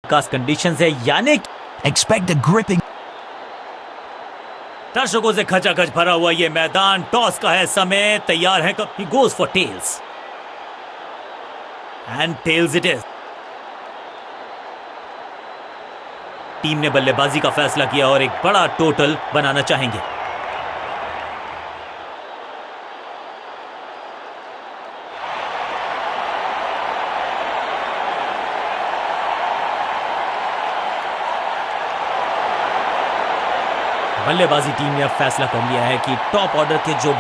खास कंडीशन है यानी Expect a gripping. दर्शकों से खचाखच भरा हुआ ये मैदान, टॉस का है समय, तैयार है कब, he goes for tails and tails it is. Team ने बल्लेबाजी का फैसला किया और एक बड़ा टोटल बनाना चाहेंगे। बल्लेबाजी टीम ने अब फैसला कर लिया है कि टॉप ऑर्डर के जो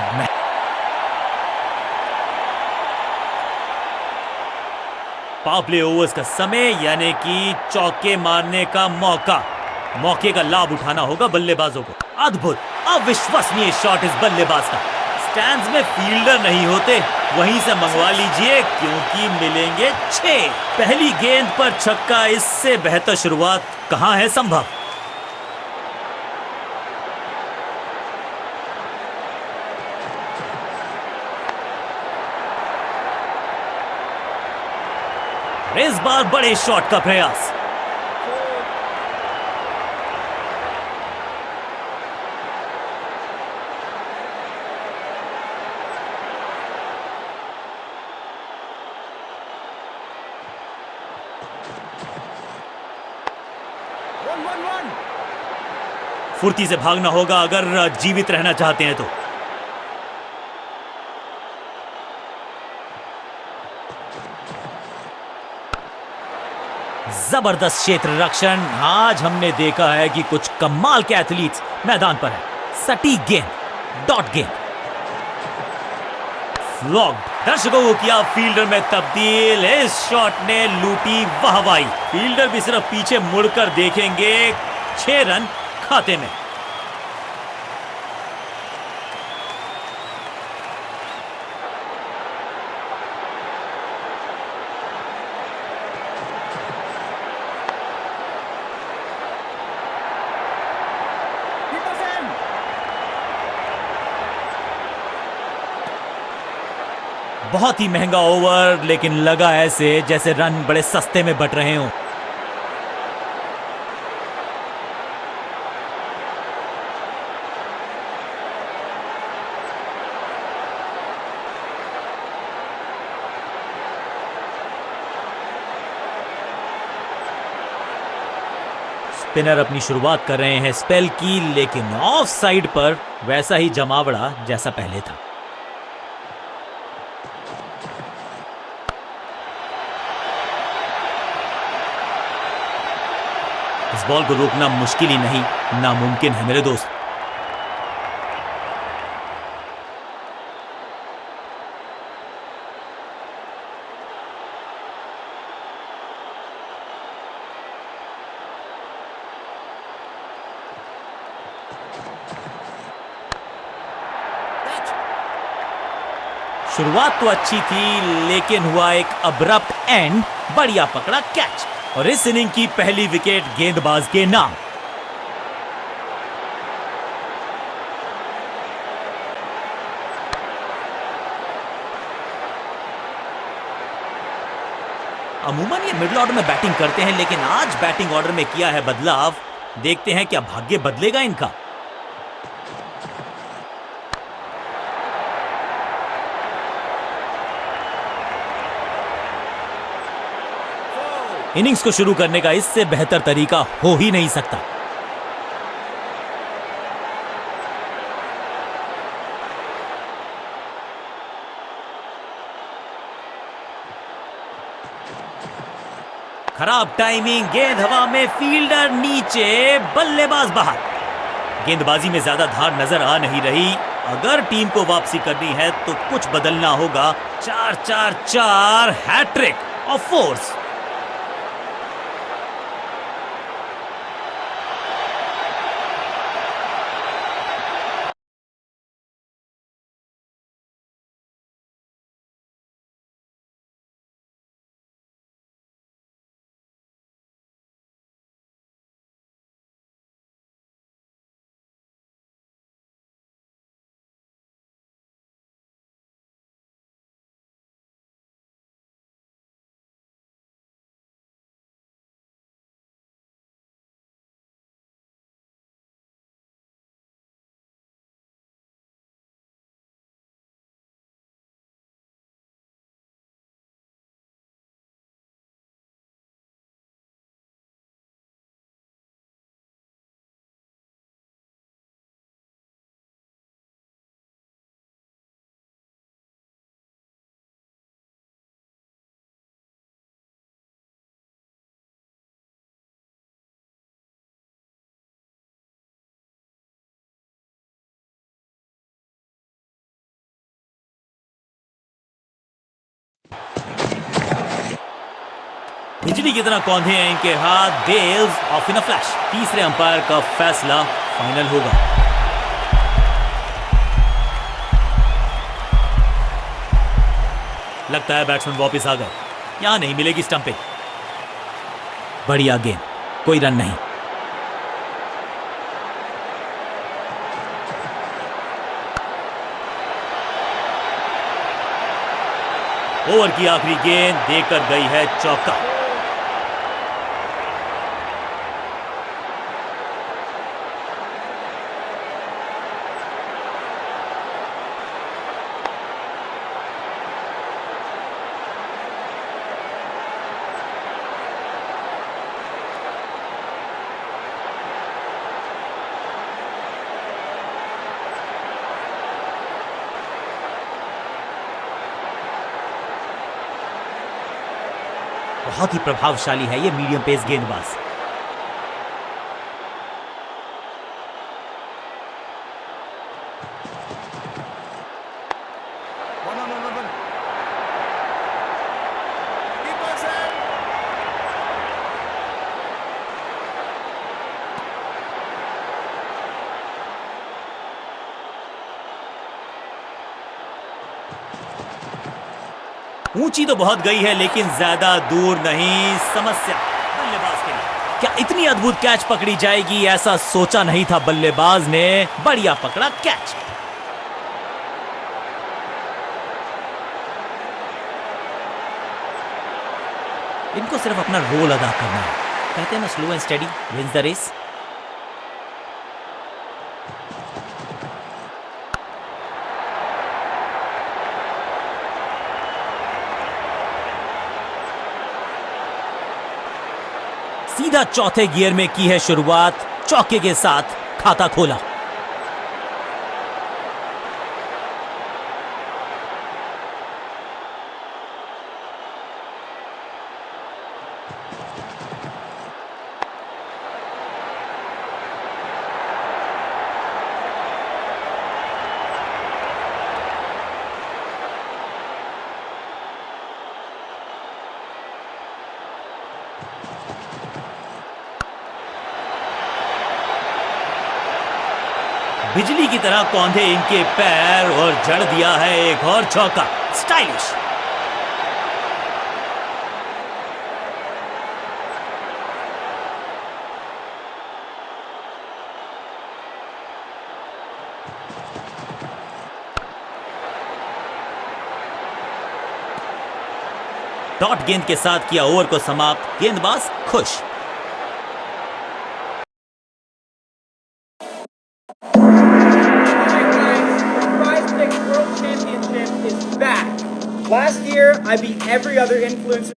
पावर प्ले ओवर्स का समय यानी कि चौके मारने का मौके का लाभ उठाना होगा बल्लेबाजों को। अद्भुत अविश्वसनीय शॉट इस बल्लेबाज का। स्टैंड्स में फील्डर नहीं होते, वहीं से मंगवा लीजिए क्योंकि मिलेंगे 6। पहली गेंद पर छक्का, इससे बेहतर शुरुआत कहां है संभव। इस बार बड़े शॉट का प्रयास। फुर्ती से भागना होगा अगर जीवित रहना चाहते हैं तो। जबरदस्त क्षेत्र रक्षण। आज हमने देखा है कि कुछ कमाल के एथलीट्स मैदान पर हैं। सटीक गेंद, डॉट गेंद, फ्लॉग्ड। दर्शकों को किया फील्डर में तब्दील। इस शॉट ने लूटी वाहवाही। फील्डर भी सिर्फ पीछे मुड़कर देखेंगे। 6 रन खाते में। बहुत ही महंगा ओवर, लेकिन लगा ऐसे जैसे रन बड़े सस्ते में बट रहे हों। स्पिनर अपनी शुरुआत कर रहे हैं स्पेल की, लेकिन ऑफ साइड पर वैसा ही जमावड़ा जैसा पहले था। इस बॉल को रोकना मुश्किल ही नहीं, नामुमकिन है मेरे दोस्त। शुरुआत तो अच्छी थी, लेकिन हुआ एक अब्रप्ट एंड। बढ़िया पकड़ा कैच और इस इनिंग की पहली विकेट गेंदबाज के नाम। अमूमन ये मिडिल ऑर्डर में बैटिंग करते हैं, लेकिन आज बैटिंग ऑर्डर में किया है बदलाव। देखते हैं क्या भाग्य बदलेगा इनका। इनिंग्स को शुरू करने का इससे बेहतर तरीका हो ही नहीं सकता। खराब टाइमिंग, गेंद हवा में, फील्डर नीचे, बल्लेबाज बाहर। गेंदबाजी में ज्यादा धार नजर आ नहीं रही। अगर टीम को वापसी करनी है तो कुछ बदलना होगा। 4-4-4 हैट्रिक ऑफ फोर्स। बिजली की तरह कौंधे हैं इनके हाथ। Bails off in a flash. तीसरे अंपायर का फैसला फाइनल होगा। लगता है बैट्समैन वापस आ गए। यहां नहीं मिलेगी स्टंपिंग। बढ़िया गेंद, कोई रन नहीं। ओवर की आखिरी गेंद देकर गई है चौका। बहुत ही प्रभावशाली है ये मीडियम पेस गेंदबाज। ऊंची तो बहुत गई है लेकिन ज्यादा दूर नहीं। समस्या बल्लेबाज के लिए। क्या इतनी अद्भुत कैच पकड़ी जाएगी, ऐसा सोचा नहीं था बल्लेबाज ने। बढ़िया पकड़ा कैच। इनको सिर्फ अपना रोल अदा करना है। कहते हैं ना, slow and steady wins the race. सीधा चौथे गियर में की है शुरुआत। चौके के साथ खाता खोला। बिजली की तरह कौंधे इनके पैर और जड़ दिया है एक और चौका। स्टाइलिश। डॉट गेंद के साथ किया ओवर को समाप्त। गेंदबाज खुश। Last year, I beat every other influencer.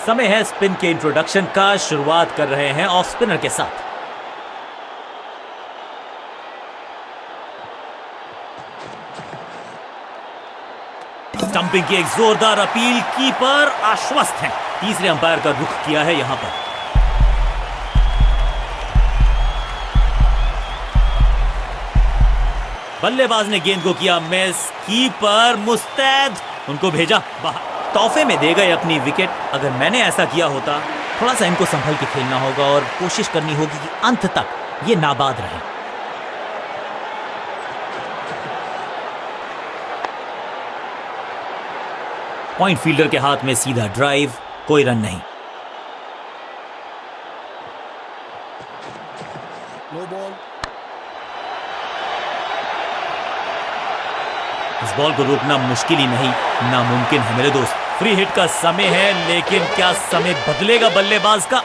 समय है स्पिन के इंट्रोडक्शन का। शुरुआत कर रहे हैं ऑफ स्पिनर के साथ। स्टंपिंग की एक जोरदार अपील। कीपर आश्वस्त हैं। तीसरे अंपायर का रुख किया है यहां पर। बल्लेबाज ने गेंद को किया मिस। कीपर मुस्तैद, उनको भेजा बाहर। तोहफे में दे गए अपनी विकेट। अगर मैंने ऐसा किया होता, थोड़ा सा इनको संभल के खेलना होगा और कोशिश करनी होगी कि अंत तक ये नाबाद रहे। पॉइंट फील्डर के हाथ में सीधा ड्राइव। कोई रन नहीं। No ball. इस बॉल को रोकना मुश्किल ही नहीं, नामुमकिन है मेरे दोस्त। फ्री हिट का समय है, लेकिन क्या समय बदलेगा बल्लेबाज का?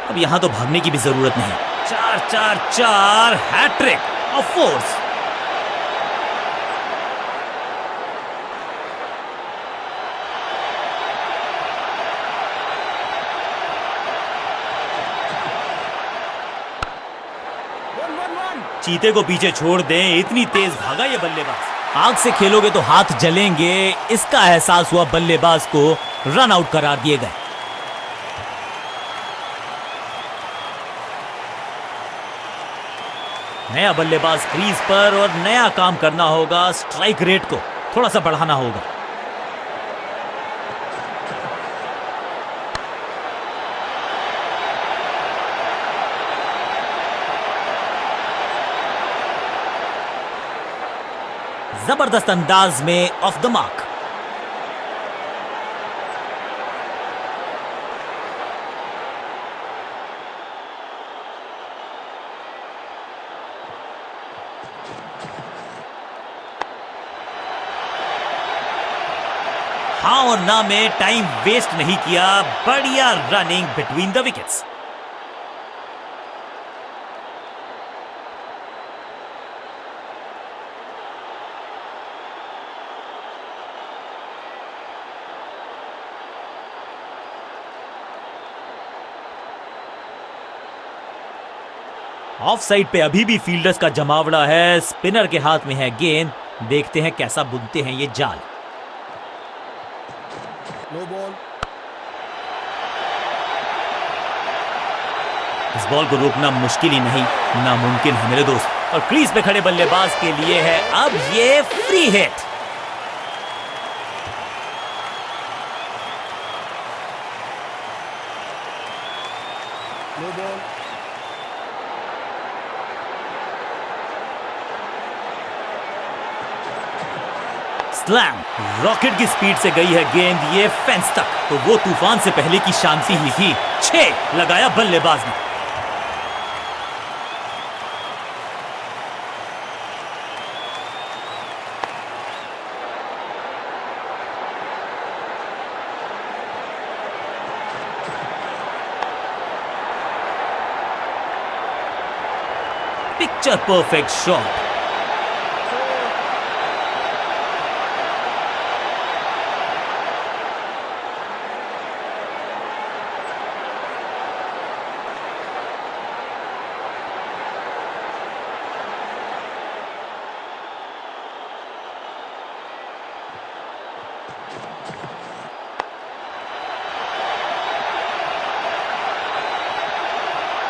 अब यहां तो भागने की भी जरूरत नहीं। 4-4-4 हैट्रिक। Of force. चीते को पीछे छोड़ दें, इतनी तेज भागा ये बल्लेबाज। आग से खेलोगे तो हाथ जलेंगे, इसका एहसास हुआ बल्लेबाज को, रन आउट करार दिए गए। नया बल्लेबाज क्रीज पर और नया काम करना होगा, स्ट्राइक रेट को थोड़ा सा बढ़ाना होगा। जबरदस्त अंदाज में ऑफ द मार्क। हाँ और ना में टाइम वेस्ट नहीं किया, बढ़िया running between the wickets. Of side पे अभी भी फील्डर्स का जमावड़ा है, स्पिनर के हाथ में है गेंद, देखते हैं कैसा बुनते हैं ये जाल। No ball. इस बॉल को रोकना मुश्किल ही नहीं, नामुमकिन है मेरे दोस्त। और क्रीज पे खड़े बल्लेबाज के लिए है अब ये free hit. No ball. Slam, rocket की स्पीड से गई है गेंद ये फेंस तक, तो वो तूफान से पहले की शांति ही थी। 6 लगाया बल्लेबाज ने। Picture perfect shot.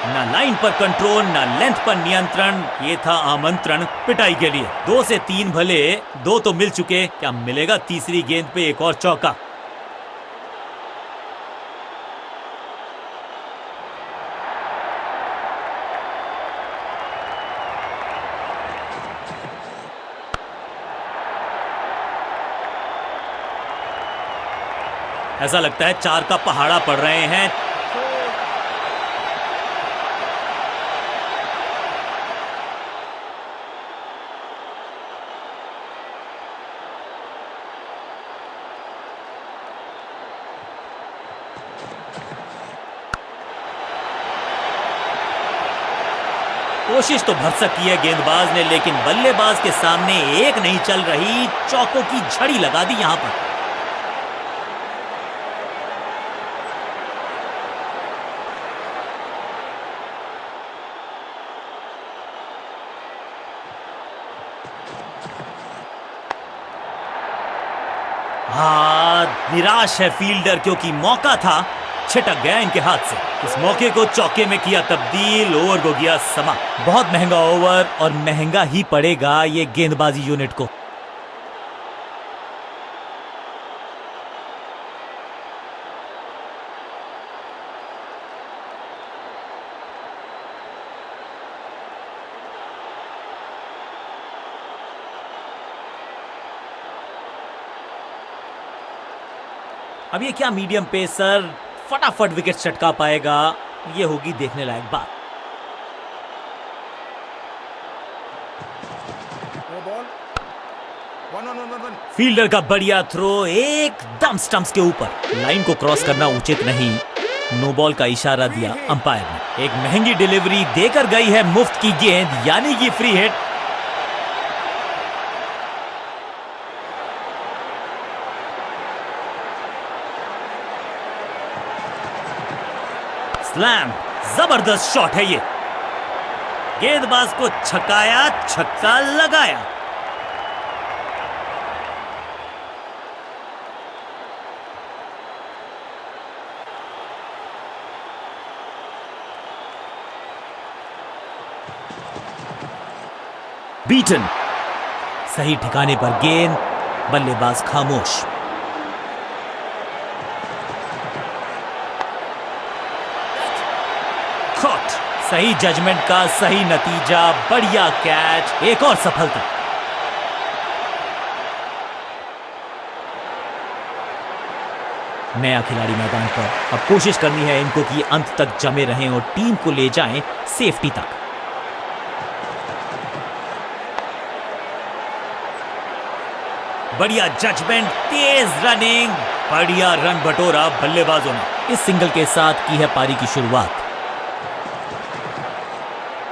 ना लाइन पर कंट्रोल, ना लेंथ पर नियंत्रण, ये था आमंत्रण पिटाई के लिए। 2 से 3 भले, 2 तो मिल चुके, क्या मिलेगा तीसरी गेंद पे एक और चौका। ऐसा लगता है 4 का पहाड़ा पड़ रहे हैं। कोशिश तो भरसक की है गेंदबाज ने, लेकिन बल्लेबाज के सामने एक नहीं चल रही, चौकों की झड़ी लगा दी यहां पर। निराश है फील्डर, क्योंकि मौका था, छिटक गया इनके हाथ से। इस मौके को चौके में किया तब्दील, ओवर को गया समा। बहुत महंगा ओवर और महंगा ही पड़ेगा ये गेंदबाजी यूनिट को। अब ये क्या मीडियम पेसर फटाफट विकेट चटका पाएगा, ये होगी देखने लायक बात। फील्डर का बढ़िया थ्रो एकदम स्टंप्स के ऊपर, लाइन को क्रॉस करना उचित नहीं, नो बॉल का इशारा दिया अंपायर ने। एक महंगी डिलीवरी देकर गई है मुफ्त की गेंद, यानी कि फ्री हिट। स्लैम, जबरदस्त शॉट है ये। गेंदबाज को छकाया, छक्का लगाया। बीटन, सही ठिकाने पर गेंद, बल्लेबाज खामोश। कॉट, सही जजमेंट का सही नतीजा, बढ़िया कैच, एक और सफलता। नया खिलाड़ी मैदान पर, अब कोशिश करनी है इनको कि अंत तक जमे रहें और टीम को ले जाएं सेफ्टी तक। बढ़िया जजमेंट, तेज रनिंग, बढ़िया रन बटोरा बल्लेबाजों ने। इस सिंगल के साथ की है पारी की शुरुआत।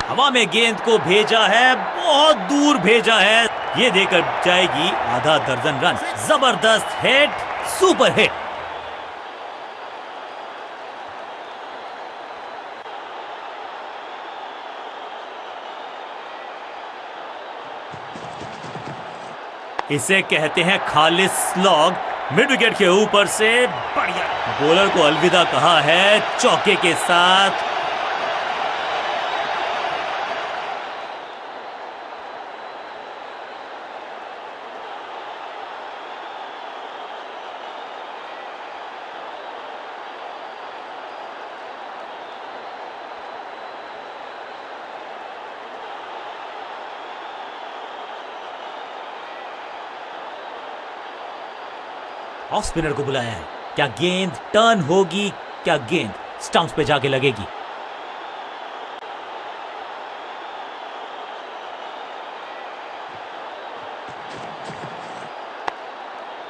हवा में गेंद को भेजा है, बहुत दूर भेजा है, ये देकर जाएगी आधा दर्जन रन। जबरदस्त हिट, सुपर हिट। इसे कहते हैं खालिस स्लॉग। मिड विकेट के ऊपर से बढ़िया, बॉलर को अलविदा कहा है चौके के साथ। ऑफ स्पिनर को बुलाया है। क्या गेंद टर्न होगी? क्या गेंद स्टंप्स पे जाके लगेगी?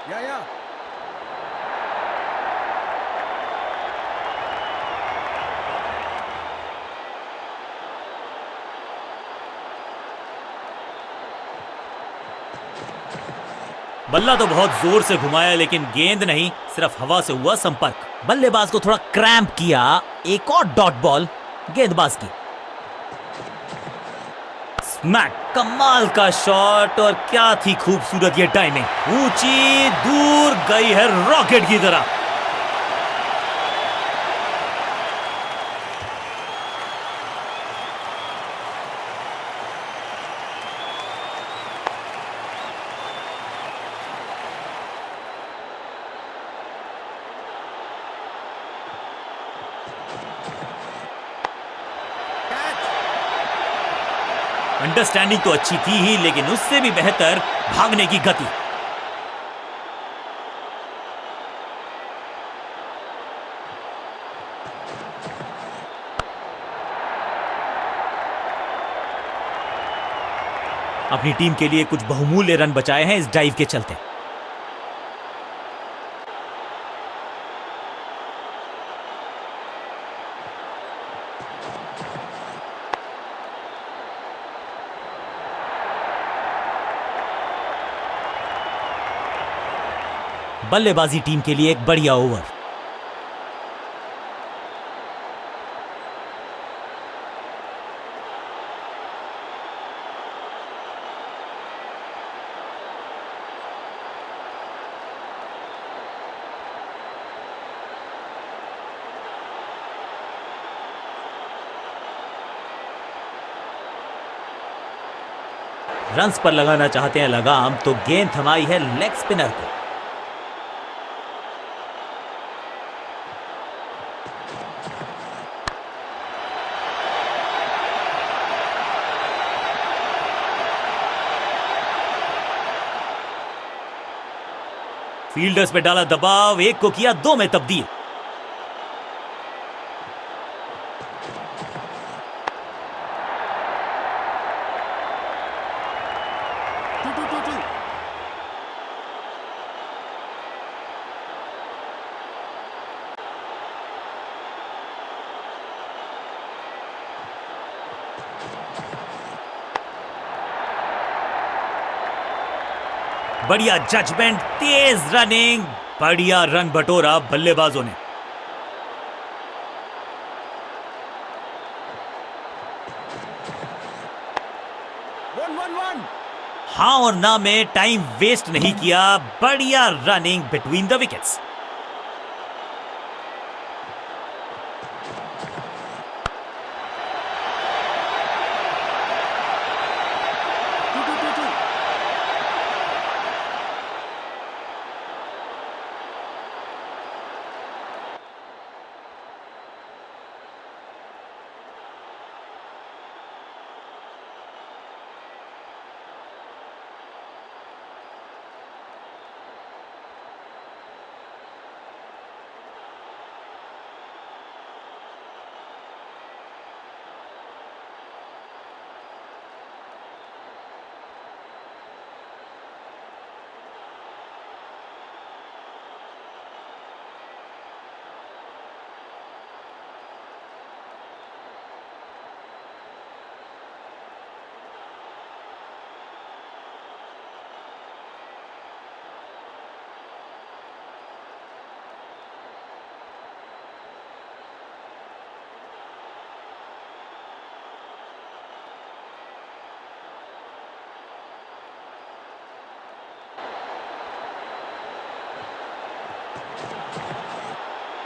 Yeah. बल्ला तो बहुत जोर से घुमाया लेकिन गेंद नहीं, सिर्फ हवा से हुआ संपर्क। बल्लेबाज को थोड़ा क्रैम्प किया। एक और डॉट बॉल गेंदबाज की। स्मैक, कमाल का शॉट, और क्या थी खूबसूरत ये टाइमिंग। ऊंची दूर गई है रॉकेट की तरह। अंडरस्टैंडिंग तो अच्छी थी ही, लेकिन उससे भी बेहतर भागने की गति। अपनी टीम के लिए कुछ बहुमूल्य रन बचाए हैं इस डाइव के चलते। बल्लेबाजी टीम के लिए एक बढ़िया ओवर। रन्स पर लगाना चाहते हैं लगाम, तो गेंद थमाई है लेग स्पिनर को। फील्डर्स पे डाला दबाव, एक को किया दो में तब्दील। Two. बढ़िया जजमेंट, तेज रनिंग, बढ़िया रन बटोरा बल्लेबाजों ने। हाँ और ना में टाइम वेस्ट नहीं किया, बढ़िया रनिंग बिटवीन द विकेट्स।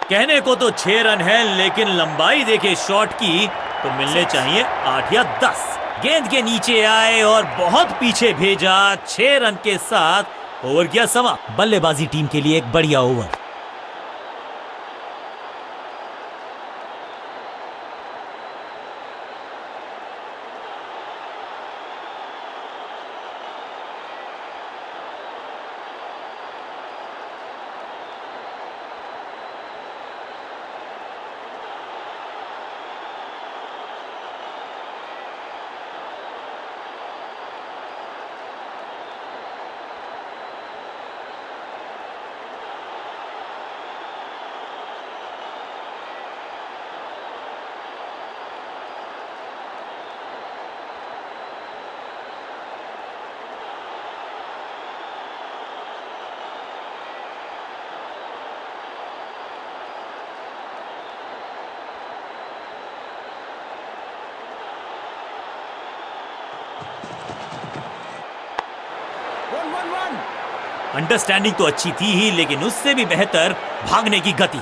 कहने को तो 6 रन है, लेकिन लंबाई देखे शॉट की तो मिलने चाहिए 8 या 10। गेंद के नीचे आए और बहुत पीछे भेजा। 6 रन के साथ ओवर किया समा। बल्लेबाजी टीम के लिए एक बढ़िया ओवर। अंडरस्टैंडिंग तो अच्छी थी ही, लेकिन उससे भी बेहतर भागने की गति।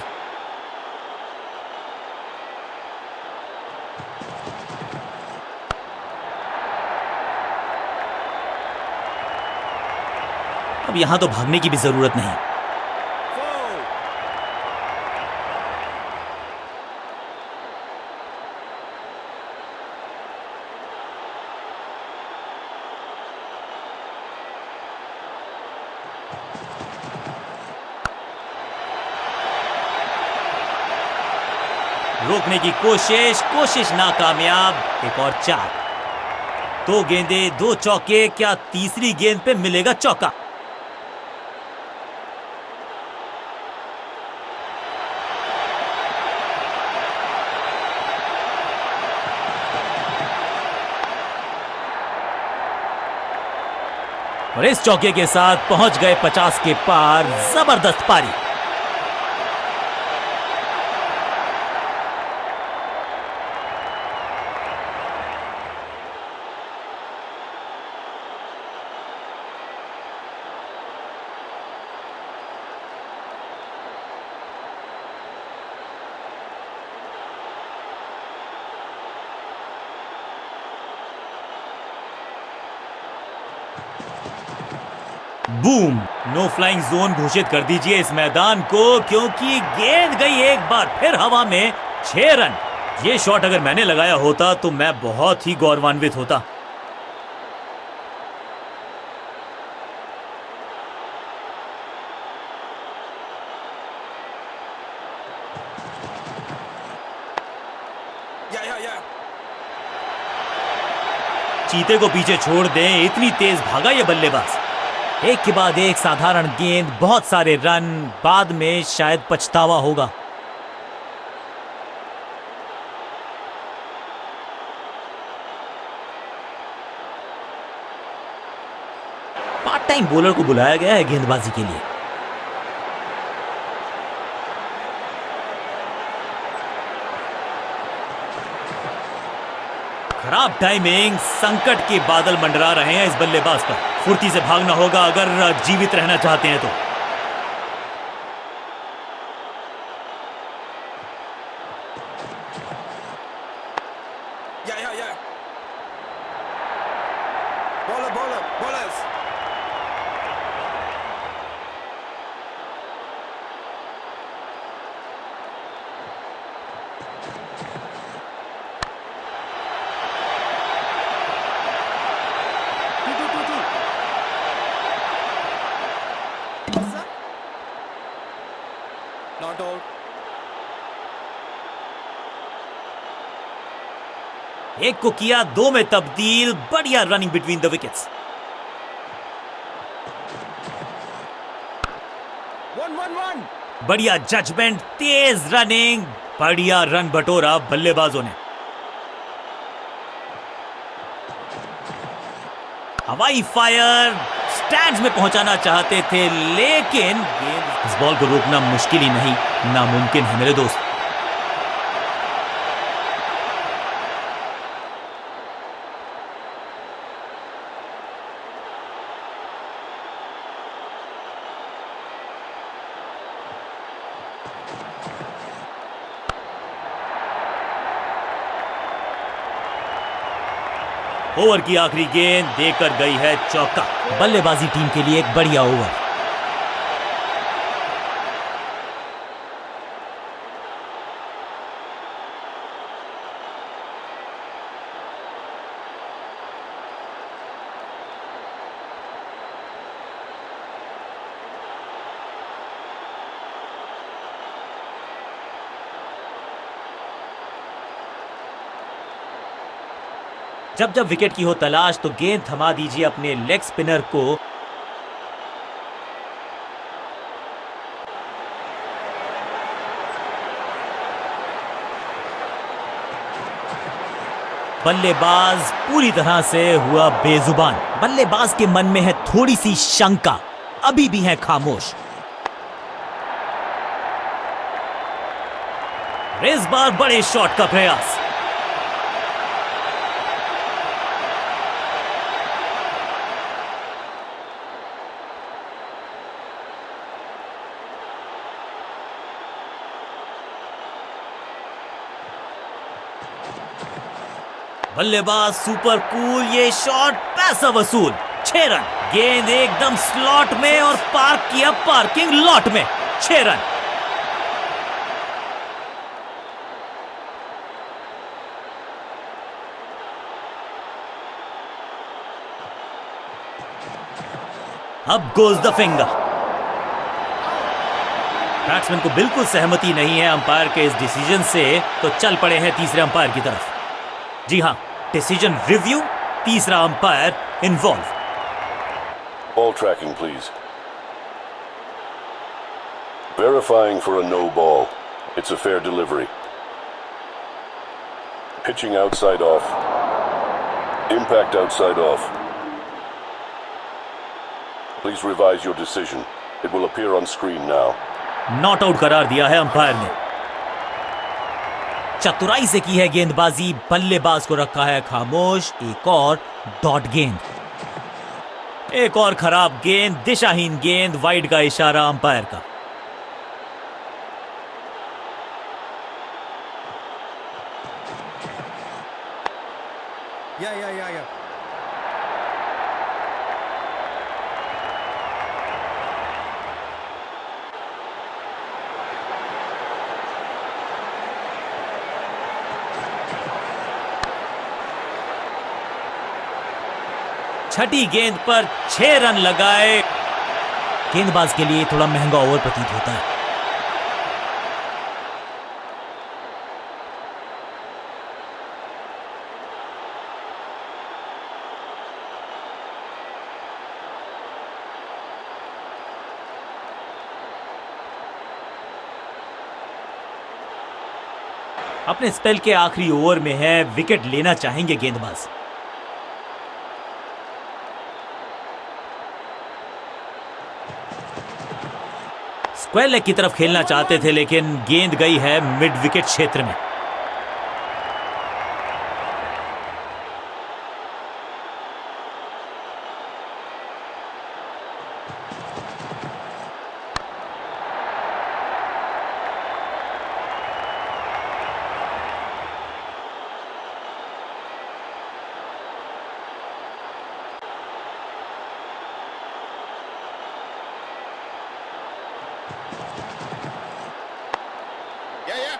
अब यहां तो भागने की भी जरूरत नहीं। रोकने की कोशिश नाकामयाब। एक और 4। 2 गेंदे 2 चौके, क्या तीसरी गेंद पे मिलेगा चौका? और इस चौके के साथ पहुंच गए 50 के पार। जबरदस्त पारी। बूम! नो फ्लाइंग जोन घोषित कर दीजिए इस मैदान को, क्योंकि गेंद गई एक बार फिर हवा में। 6 रन। ये शॉट अगर मैंने लगाया होता तो मैं बहुत ही गौरवान्वित होता। चीते को पीछे छोड़ दें, इतनी तेज भागा ये बल्लेबाज। एक के बाद एक साधारण गेंद, बहुत सारे रन, बाद में शायद पछतावा होगा। पार्ट टाइम बॉलर को बुलाया गया है गेंदबाजी के लिए। खराब टाइमिंग, संकट के बादल मंडरा रहे हैं इस बल्लेबाज पर। फुर्ती से भागना होगा अगर जीवित रहना चाहते हैं तो। Yeah. Ballers. Two. Not out. एक को किया 2 में तब्दील। बढ़िया रनिंग बिटवीन द विकेट्स। 1. बढ़िया जजमेंट, तेज रनिंग, बढ़िया रन बटोरा बल्लेबाजों ने। हवाई फायर, स्टैंड्स में पहुंचाना चाहते थे लेकिन इस बॉल को रोकना मुश्किल ही नहीं, नामुमकिन है मेरे दोस्त। ओवर की आखिरी गेंद देकर गई है चौका। बल्लेबाजी टीम के लिए एक बढ़िया ओवर। जब जब विकेट की हो तलाश तो गेंद थमा दीजिए अपने लेग स्पिनर को। बल्लेबाज पूरी तरह से हुआ बेजुबान। बल्लेबाज के मन में है थोड़ी सी शंका, अभी भी है खामोश। इस बार बड़े शॉट का प्रयास। बल्लेबाज सुपर कूल, ये शॉट पैसा वसूल। 6 रन। गेंद एकदम स्लॉट में और पार्क किया पार्किंग लॉट में। 6 रन। अब गोज द फिंगर। बैट्समैन को बिल्कुल सहमति नहीं है अंपायर के इस डिसीजन से, तो चल पड़े हैं तीसरे अंपायर की तरफ। जी हां, डिसीजन रिव्यू, तीसरा umpire involve. Ball tracking, please. Verifying for a no ball. It's a fair delivery. Pitching outside off. Impact outside off. Please revise your decision. It will appear on screen now. Not out करार दिया है umpire ने। चतुराई से की है गेंदबाजी, बल्लेबाज को रखा है खामोश। एक और डॉट गेंद, एक और खराब गेंद, दिशाहीन गेंद। वाइड का इशारा अंपायर का। Yeah. छठी गेंद पर 6 रन लगाए। गेंदबाज के लिए थोड़ा महंगा ओवर प्रतीत होता है। अपने स्पेल के आखिरी ओवर में है, विकेट लेना चाहेंगे गेंदबाज। स्क्वायर लेग की तरफ खेलना चाहते थे लेकिन गेंद गई है मिड विकेट क्षेत्र में। Yeah, yeah.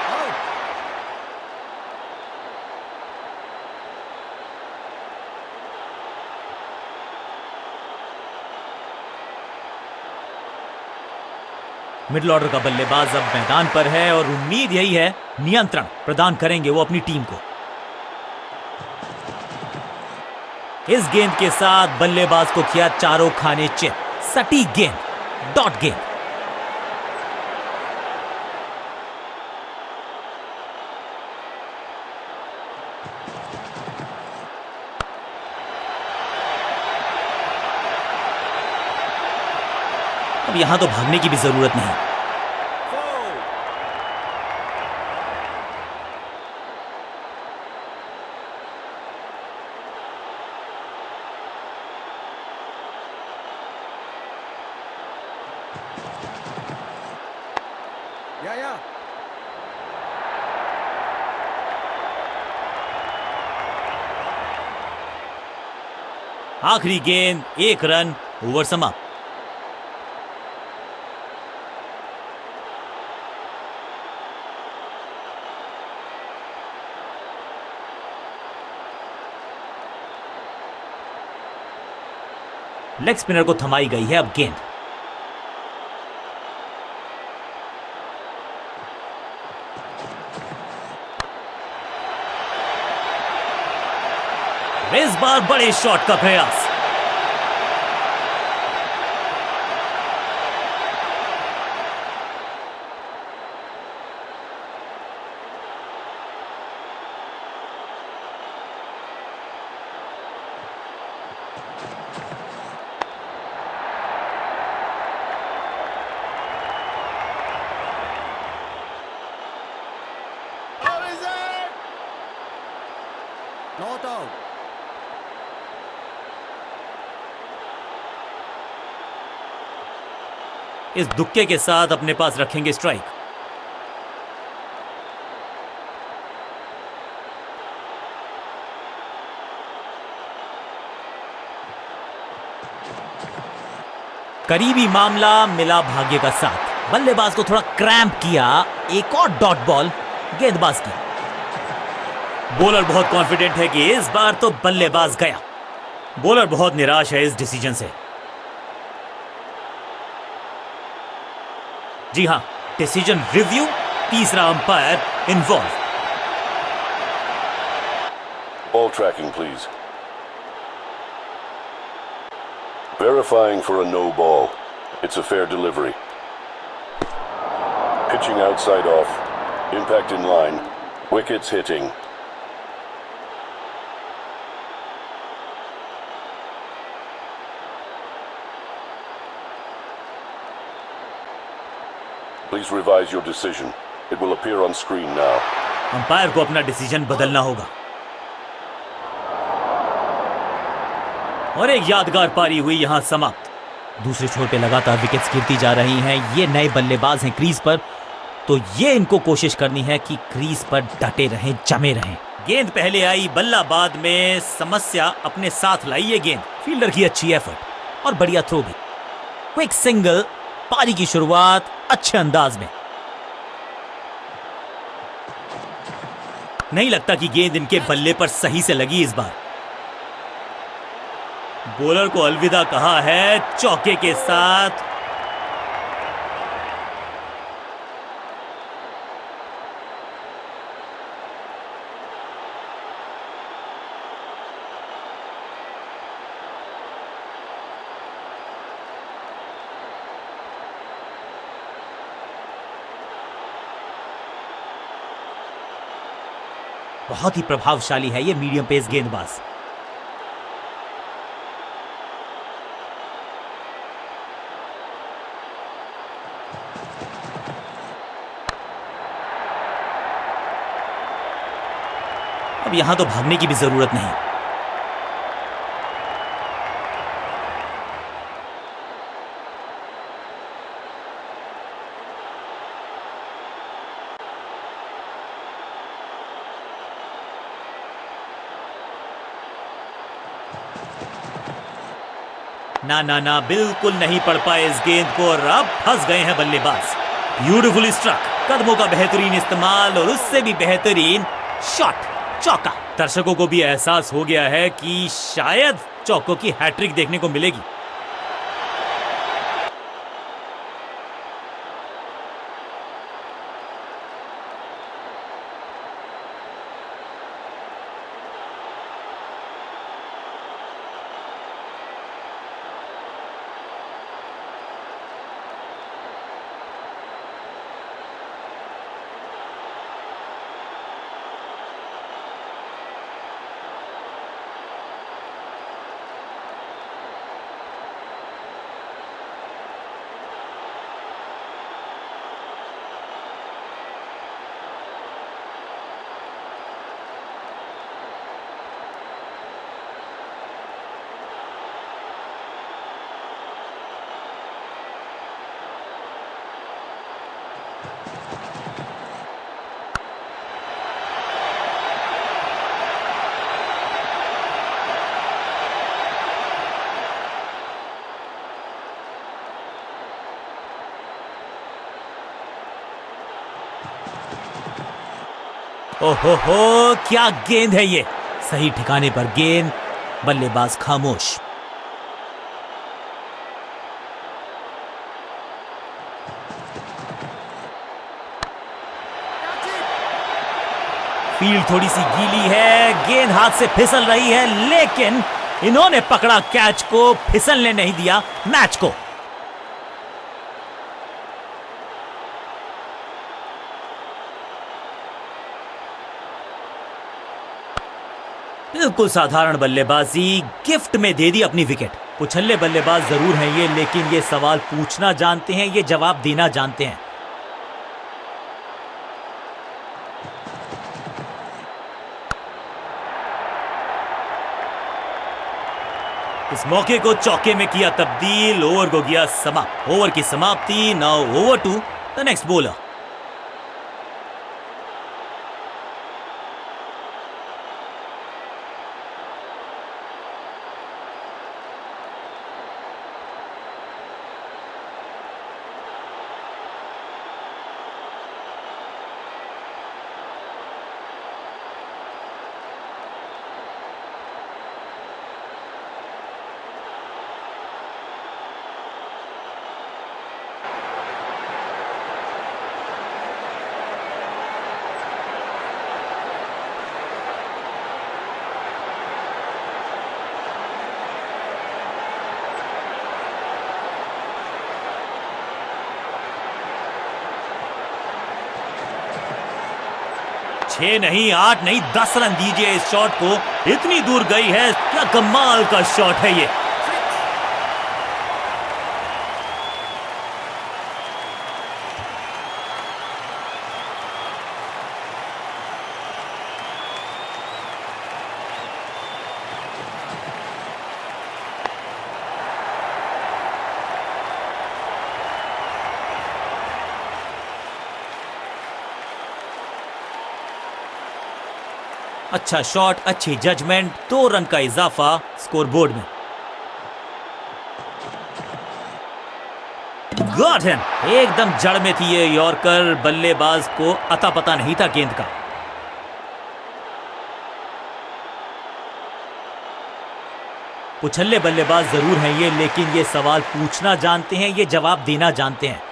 Out. Middle order का बल्लेबाज अब मैदान पर है और उम्मीद यही है नियंत्रण प्रदान करेंगे वो अपनी टीम को। इस गेंद के साथ बल्लेबाज को किया चारों खाने चित। सटीक गेंद, डॉट गेंद। अब यहां तो भागने की भी जरूरत नहीं। Four. Yeah, yeah. आखिरी गेंद, एक रन, ओवर समाप्त। लेग स्पिनर को थमाई गई है अब गेंद। इस बार बड़े शॉट का प्रयास। How is it? Not out. इस दुक्के के साथ अपने पास रखेंगे स्ट्राइक। करीबी मामला मिला भाग्य का साथ। बल्लेबाज को थोड़ा क्रैम्प किया। एक और डॉट बॉल गेंदबाज की। बॉलर बहुत कॉन्फिडेंट है कि इस बार तो बल्लेबाज गया। बॉलर बहुत निराश है इस डिसीजन से। जी हां, डिसीजन रिव्यू, तीसरा umpire involve. Ball tracking, please. Verifying for a no ball. It's a fair delivery. Pitching outside off. Impact in line. Wickets hitting. Please revise your decision. It will appear on screen now. Umpire को अपना decision बदलना होगा। और एक यादगार पारी हुई यहां समाप्त। दूसरे छोर पे लगातार विकेट्स गिरती जा रही हैं। ये नए बल्लेबाज हैं क्रीज पर, तो ये इनको कोशिश करनी है कि क्रीज पर डटे रहें, जमे रहें। गेंद पहले आई, बल्ला बाद में। समस्या अपने साथ लाई ये गेंद। फील्डर की अच्छी एफर्ट और बढ़िया थ्रो भी। Quick single. पारी की शुरुआत अच्छे अंदाज में। नहीं लगता कि गेंद इनके बल्ले पर सही से लगी इस बार। बॉलर को अलविदा कहा है चौके के साथ। बहुत ही प्रभावशाली है ये मीडियम पेस गेंदबाज। अब यहां तो भागने की भी जरूरत नहीं। ना ना ना, बिल्कुल नहीं पढ़ पाए इस गेंद को और अब फंस गए हैं बल्लेबाज। ब्यूटीफुली स्ट्रक, कदमों का बेहतरीन इस्तेमाल और उससे भी बेहतरीन शॉट, चौका। दर्शकों को भी एहसास हो गया है कि शायद चौकों की हैट्रिक देखने को मिलेगी। ओहो हो, क्या गेंद है ये। सही ठिकाने पर गेंद, बल्लेबाज खामोश। फील्ड थोड़ी सी गीली है, गेंद हाथ से फिसल रही है, लेकिन इन्होंने पकड़ा कैच को, फिसलने नहीं दिया मैच को। बिल्कुल साधारण बल्लेबाजी, गिफ्ट में दे दी अपनी विकेट। उछल्ले बल्लेबाज जरूर हैं ये, लेकिन ये सवाल पूछना जानते हैं, ये जवाब देना जानते हैं। इस मौके को चौके में किया तब्दील, ओवर को किया समाप्त। ओवर की समाप्ति, now over to the next bowler. छह नहीं, 8 नहीं, 10 रन दीजिए इस शॉट को, इतनी दूर गई है। क्या कमाल का शॉट है ये। अच्छा शॉट, अच्छी जजमेंट, 2 रन का इजाफा स्कोरबोर्ड में। गॉट हिम, एकदम जड़ में थी ये यॉर्कर, बल्लेबाज को अता पता नहीं था गेंद का। उछल्ले बल्लेबाज जरूर हैं ये, लेकिन ये सवाल पूछना जानते हैं, ये जवाब देना जानते हैं।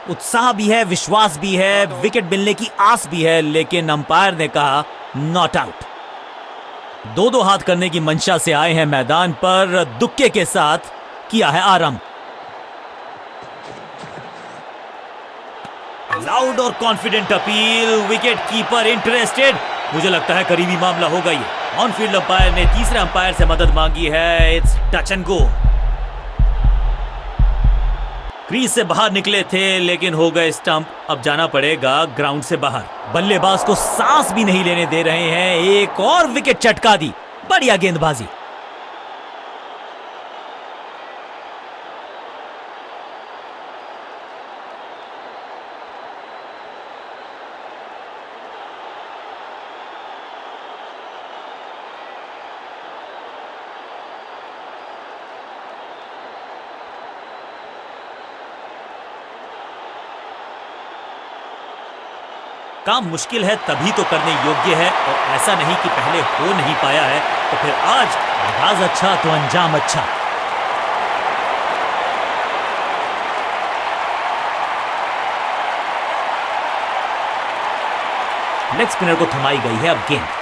उत्साह भी है, विश्वास भी है, विकेट मिलने की आस भी है, लेकिन अंपायर ने कहा नॉट आउट। 2-2 हाथ करने की मंशा से आए हैं मैदान पर, दुक्के के साथ किया है आरंभ। लाउड और confident appeal, wicket keeper interested. मुझे लगता है करीबी मामला होगा ये। ऑन फील्ड अंपायर ने तीसरे अंपायर से मदद मांगी है। It's touch and go. Crease से बाहर निकले थे लेकिन हो गए स्टंप, अब जाना पड़ेगा ग्राउंड से बाहर। बल्लेबाज को सांस भी नहीं लेने दे रहे हैं, एक और विकेट चटका दी। बढ़िया गेंदबाजी। काम मुश्किल है तभी तो करने योग्य है, और ऐसा नहीं कि पहले हो नहीं पाया है तो फिर आज आगाज अच्छा तो अंजाम अच्छा। लेग स्पिनर को थमाई गई है अब गेंद।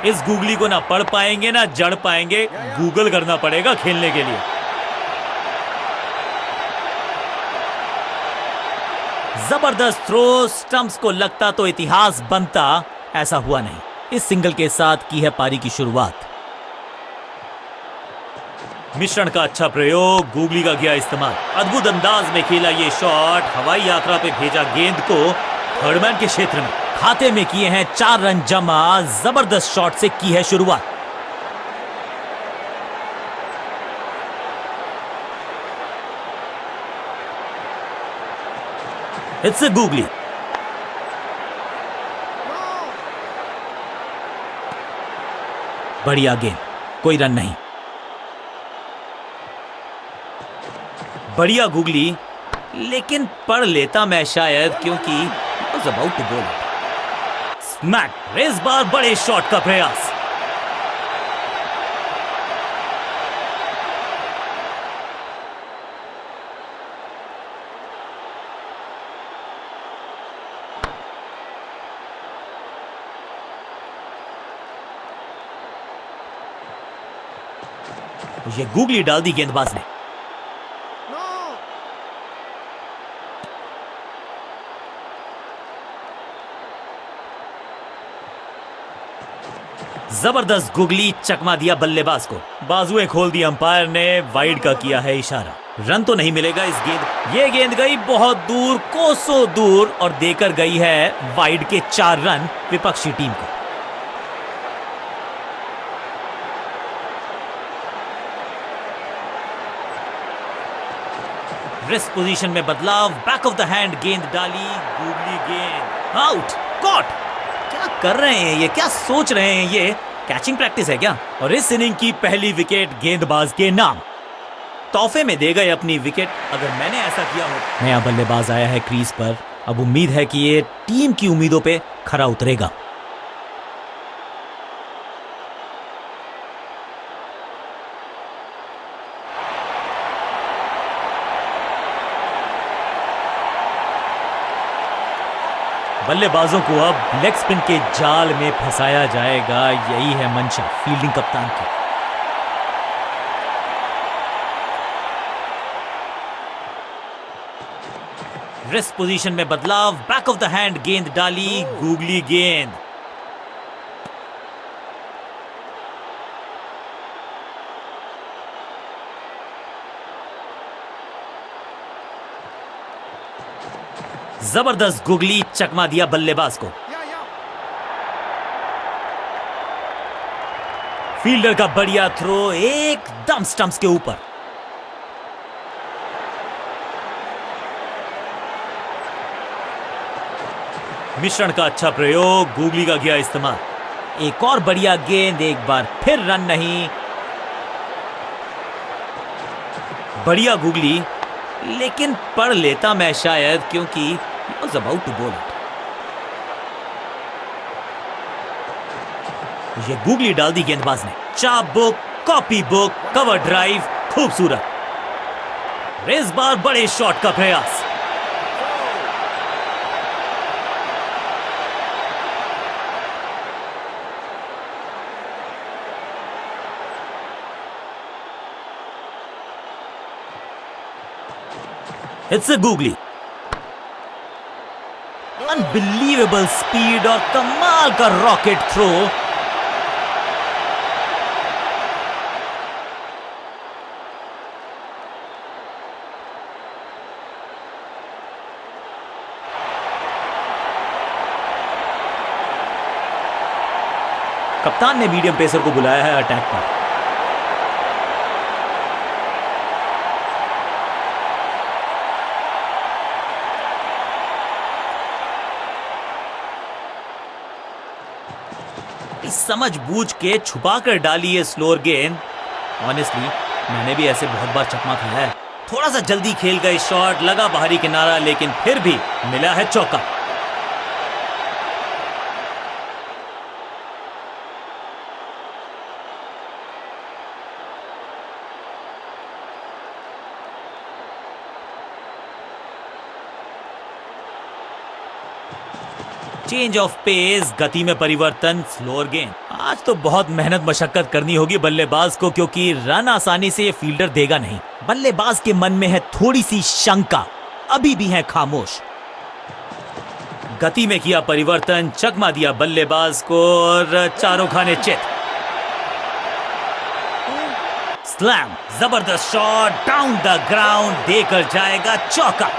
इस गूगली को ना पढ़ पाएंगे ना जड़ पाएंगे, गूगल करना पड़ेगा खेलने के लिए। जबरदस्त थ्रो, स्टंप्स को लगता तो इतिहास बनता, ऐसा हुआ नहीं। इस सिंगल के साथ की है पारी की शुरुआत। मिश्रण का अच्छा प्रयोग, गूगली का किया इस्तेमाल। अद्भुत अंदाज में खेला ये शॉट, हवाई यात्रा पे भेजा गेंद को थर्डमैन के क्षेत्र में। खाते में किए हैं 4 रन जमा। जबरदस्त शॉट से की है शुरुआत। It's a googly. बढ़िया गेंद, कोई रन नहीं। बढ़िया गूगली, लेकिन पढ़ लेता मैं शायद, क्योंकि was about to bowl it. Smack. इस बार बड़े शॉट का प्रयास। ये गूगली डाल दी गेंदबाज ने। जबरदस्त गुगली, चकमा दिया बल्लेबाज को। बाजुएं खोल दी अंपायर ने, वाइड का किया है इशारा। रन तो नहीं मिलेगा इस गेंद। ये गेंद गई बहुत दूर, कोसों दूर, और देकर गई है वाइड के 4 रन विपक्षी टीम को। रिस्ट पोजीशन में बदलाव, बैक ऑफ द हैंड गेंद डाली, गूगली गेंद आउट। कॉट। क्या कर रहे हैं ये, क्या सोच रहे हैं ये? कैचिंग प्रैक्टिस है क्या? और इस इनिंग की पहली विकेट गेंदबाज के नाम। तोहफे में दे गए अपनी विकेट। अगर मैंने ऐसा किया हो। नया बल्लेबाज आया है क्रीज पर। अब उम्मीद है कि ये टीम की उम्मीदों पे खरा उतरेगा। बल्लेबाजों को अब लेग स्पिन के जाल में फंसाया जाएगा, यही है मंशा फील्डिंग कप्तान की। रिस्ट पोजीशन में बदलाव, बैक ऑफ द हैंड गेंद डाली, गूगली गेंद। जबरदस्त गुगली, चकमा दिया बल्लेबाज को। फील्डर का बढ़िया थ्रो, एकदम स्टंप्स के ऊपर। मिश्रण का अच्छा प्रयोग, गूगली का किया इस्तेमाल। एक और बढ़िया गेंद, एक बार फिर रन नहीं। बढ़िया गूगली, लेकिन पढ़ लेता मैं शायद, क्योंकि was about to bowl it. ये गूगली डाल दी गेंदबाज ने। चाप book, copy book, cover drive, खूबसूरत। इस बार बड़े शॉट का प्रयास। It's a googly. Unbelievable speed और कमाल का रॉकेट थ्रो। कप्तान ने मीडियम पेसर को बुलाया है अटैक पर। समझ बूझ के छुपा कर डाली है स्लोअर गेंद, ऑनेस्टली मैंने भी ऐसे बहुत बार चकमा खाया है। थोड़ा सा जल्दी खेल गए शॉट, लगा बाहरी किनारा, लेकिन फिर भी मिला है चौका। चेंज ऑफ पेस, गति में परिवर्तन, स्लोअर गेंद। आज तो बहुत मेहनत मशक्कत करनी होगी बल्लेबाज को, क्योंकि रन आसानी से ये फील्डर देगा नहीं। बल्लेबाज के मन में है थोड़ी सी शंका, अभी भी है खामोश। गति में किया परिवर्तन, चकमा दिया बल्लेबाज को और चारों खाने चित। स्लैम, जबरदस्त शॉट, डाउन द ग्राउंड, देकर जाएगा चौका।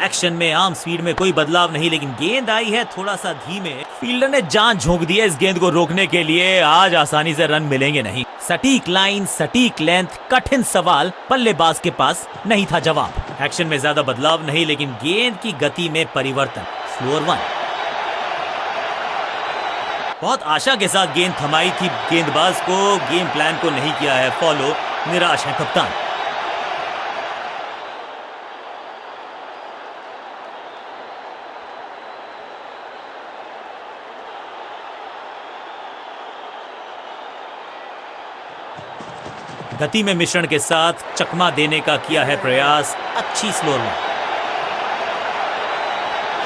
एक्शन में आर्म स्पीड में कोई बदलाव नहीं, लेकिन गेंद आई है थोड़ा सा धीमे। फील्डर ने जान झोंक दी है इस गेंद को रोकने के लिए। आज आसानी से रन मिलेंगे नहीं। सटीक लाइन, सटीक लेंथ, कठिन सवाल, बल्लेबाज के पास नहीं था जवाब। एक्शन में ज्यादा बदलाव नहीं, लेकिन गेंद की गति में परिवर्तन। Slower one. बहुत आशा के साथ गेंद थमाई थी गेंदबाज को, गेम प्लान को नहीं किया है फॉलो, निराश है कप्तान। गति में मिश्रण के साथ चकमा देने का किया है प्रयास, अच्छी स्लोअर में।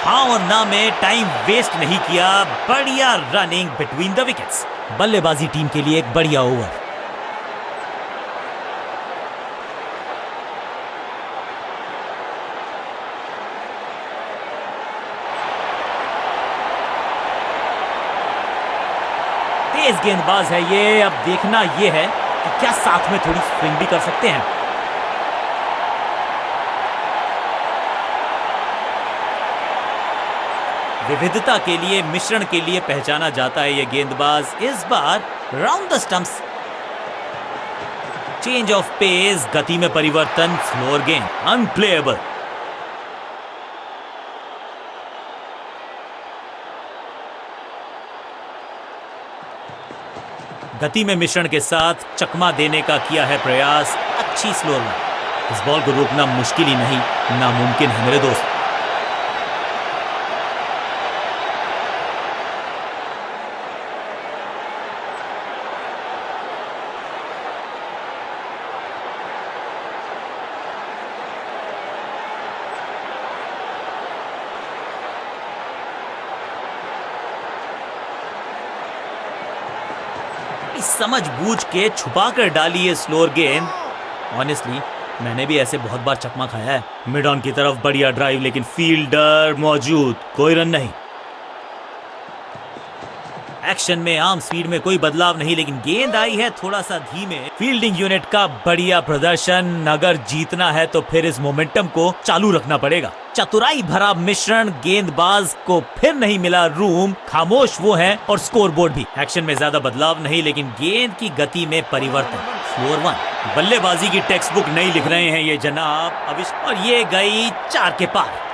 हाँ और ना में टाइम वेस्ट नहीं किया, बढ़िया रनिंग बिटवीन द विकेट्स। बल्लेबाजी टीम के लिए एक बढ़िया ओवर। तेज गेंदबाज है ये, अब देखना ये है कि क्या साथ में थोड़ी स्विंग भी कर सकते हैं। विविधता के लिए, मिश्रण के लिए पहचाना जाता है ये गेंदबाज। इस बार round the stumps. Change of pace, गति में परिवर्तन, स्लोअर गेंद, अनप्लेएबल। गति में मिश्रण के साथ चकमा देने का किया है प्रयास, अच्छी स्लोअर में। इस बॉल को रोकना मुश्किल ही नहीं, नामुमकिन है मेरे दोस्त। समझ बूझ के छुपा कर डाली है स्लोअर गेंद। ऑनेस्टली मैंने भी ऐसे बहुत बार चकमा खाया है। मिड ऑन की तरफ बढ़िया ड्राइव, लेकिन फील्डर मौजूद, कोई रन नहीं। एक्शन में आर्म स्पीड में कोई बदलाव नहीं, लेकिन गेंद आई है थोड़ा सा धीमे। फील्डिंग यूनिट का बढ़िया प्रदर्शन। अगर जीतना है तो फिर इस मोमेंटम को चालू रखना पड़ेगा। चतुराई भरा मिश्रण, गेंदबाज को फिर नहीं मिला रूम, खामोश वो है और स्कोरबोर्ड भी। एक्शन में ज्यादा बदलाव नहीं, लेकिन गेंद की गति में परिवर्तन। Slower one. बल्लेबाजी की टेक्स्ट बुक नहीं लिख रहे हैं ये जनाब अविश, और ये गई 4 के पार।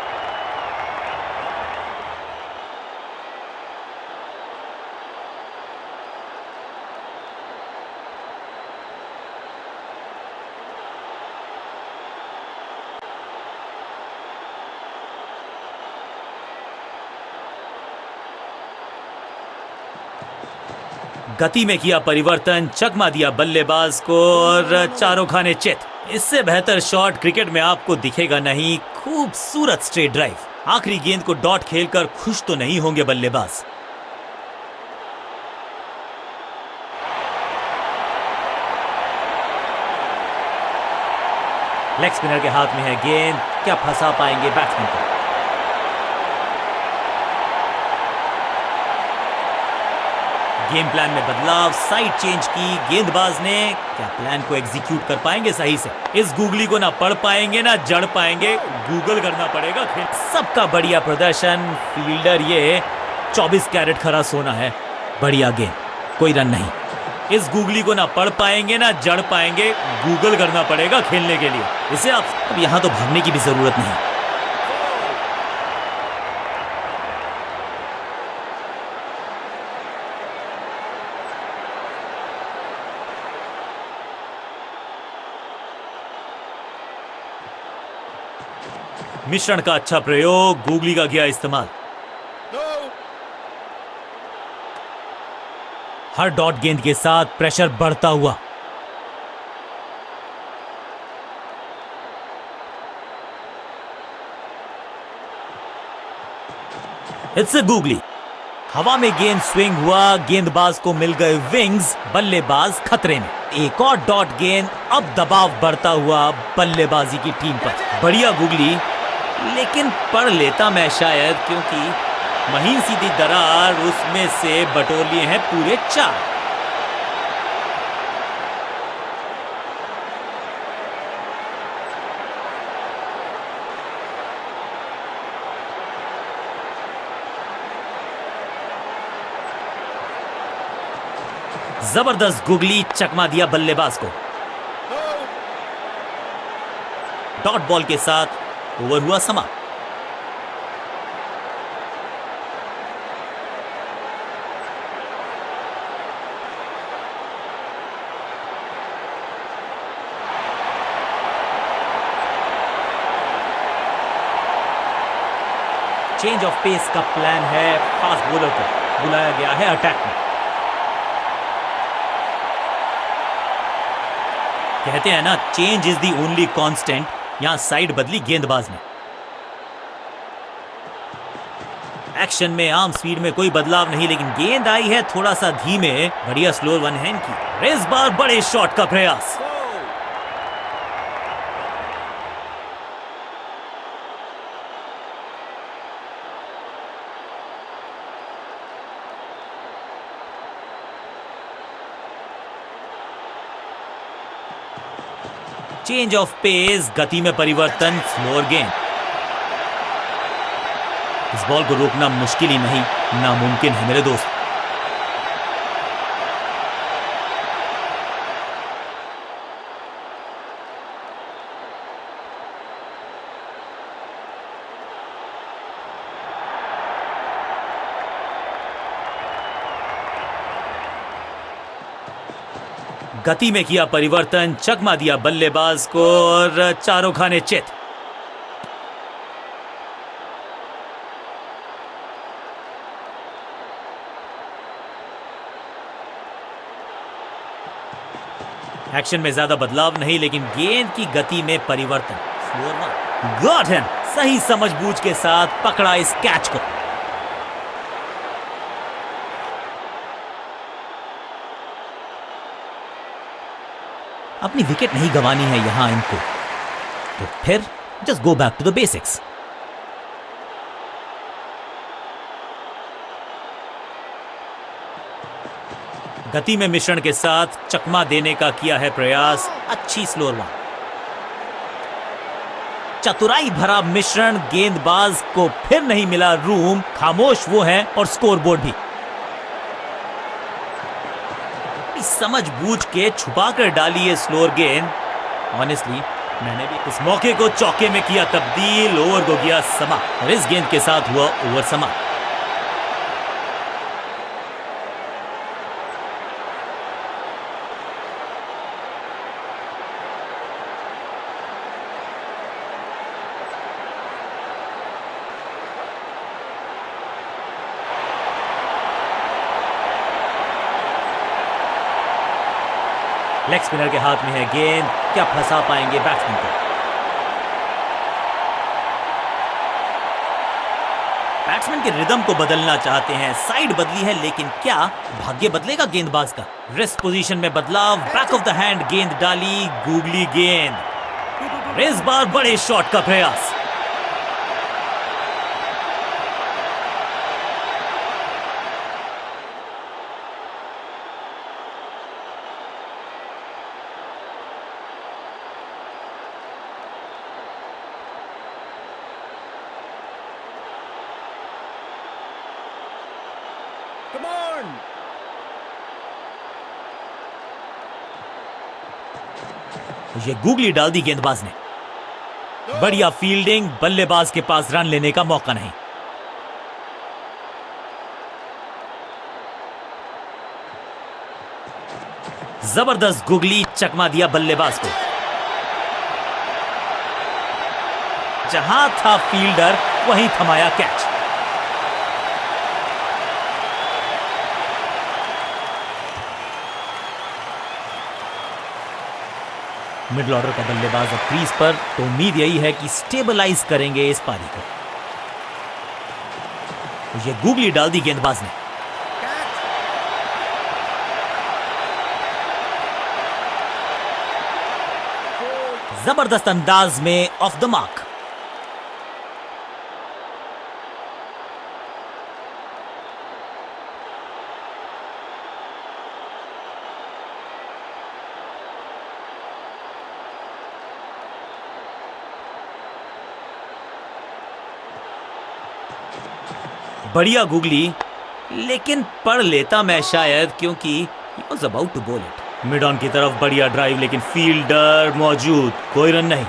गति में किया परिवर्तन, चकमा दिया बल्लेबाज को और चारों खाने चित। इससे बेहतर शॉट क्रिकेट में आपको दिखेगा नहीं। खूबसूरत स्ट्रेट ड्राइव। आखिरी गेंद को डॉट खेलकर खुश तो नहीं होंगे बल्लेबाज। लेग स्पिनर के हाथ में है गेंद, क्या फंसा पाएंगे बैट्समैन को। गेम प्लान में बदलाव, साइड चेंज की गेंदबाज ने। क्या प्लान को एग्जीक्यूट कर पाएंगे सही से? इस गूगली को ना पढ़ पाएंगे ना जड़ पाएंगे, गूगल करना पड़ेगा खेल। सबका बढ़िया प्रदर्शन। फील्डर ये 24 कैरेट खरा सोना है। बढ़िया गेम, कोई रन नहीं। इस गूगली को ना पढ़ पाएंगे ना जड़ पाएंगे, गूगल करना पड़ेगा खेलने के लिए इसे। आप अब यहां तो भागने की भी जरूरत नहीं। मिश्रण का अच्छा प्रयोग, गूगली का किया इस्तेमाल। No. हर डॉट गेंद के साथ प्रेशर बढ़ता हुआ। It's a googly. हवा में गेंद स्विंग हुआ, गेंदबाज को मिल गए विंग्स, बल्लेबाज खतरे में। एक और डॉट गेंद, अब दबाव बढ़ता हुआ बल्लेबाजी की टीम पर। बढ़िया गूगली, लेकिन पढ़ लेता मैं शायद, क्योंकि महीन सीधी दरार, उसमें से बटोर लिए हैं पूरे 4। जबरदस्त गुगली, चकमा दिया बल्लेबाज को। No. डॉट बॉल के साथ ओवर हुआ समाप्त। चेंज ऑफ पेस का प्लान है, फास्ट बॉलर को बुलाया गया है अटैक में। कहते हैं ना, change is the only constant. यहां साइड बदली गेंदबाज ने। एक्शन में आर्म स्पीड में कोई बदलाव नहीं, लेकिन गेंद आई है थोड़ा सा धीमे। बढ़िया स्लोअर वन हैंड की। इस बार बड़े शॉट का प्रयास। Go. चेंज ऑफ पेस, गति में परिवर्तन, स्लोअर गेंद। इस बॉल को रोकना मुश्किल ही नहीं, नामुमकिन है मेरे दोस्त। गति में किया परिवर्तन, चकमा दिया बल्लेबाज को और 4 खाने चित। एक्शन में ज्यादा बदलाव नहीं, लेकिन गेंद की गति में परिवर्तन। Slower one, got him. सही समझबूझ के साथ पकड़ा इस कैच को। अपनी विकेट नहीं गंवानी है यहां इनको, तो फिर just go back to the basics. गति में मिश्रण के साथ चकमा देने का किया है प्रयास। अच्छी स्लोअर वन। चतुराई भरा मिश्रण, गेंदबाज को फिर नहीं मिला रूम। खामोश वो है और स्कोरबोर्ड भी। समझ बूझ के छुपा कर डाली है स्लोअर गेंद। ऑनेस्टली मैंने भी इस मौके को चौके में किया तब्दील। ओवर को किया समाप्त और इस गेंद के साथ हुआ ओवर समाप्त। लेग स्पिनर के हाथ में है गेंद, क्या फंसा पाएंगे बैट्समैन को? बैट्समैन के रिदम को बदलना चाहते हैं, साइड बदली है, लेकिन क्या भाग्य बदलेगा गेंदबाज का? रिस्ट पोजीशन में बदलाव, बैक ऑफ द हैंड गेंद डाली, गूगली गेंद। इस बार बड़े शॉट का प्रयास। Come on. ये गूगली डाल दी गेंदबाज ने। बढ़िया फील्डिंग, बल्लेबाज के पास रन लेने का मौका नहीं। जबरदस्त गुगली, चकमा दिया बल्लेबाज को। जहां था फील्डर वहीं थमाया कैच। मिडिल ऑर्डर का बल्लेबाज अब क्रीज पर, तो उम्मीद यही है कि स्टेबलाइज करेंगे इस पारी को। ये गूगली डाल दी गेंदबाज ने। जबरदस्त अंदाज में ऑफ द मार्क। बढ़िया गुगली, लेकिन पढ़ लेता मैं शायद, क्योंकि he was about to bowl it. Mid on की तरफ बढ़िया ड्राइव, लेकिन फील्डर मौजूद, कोई रन नहीं।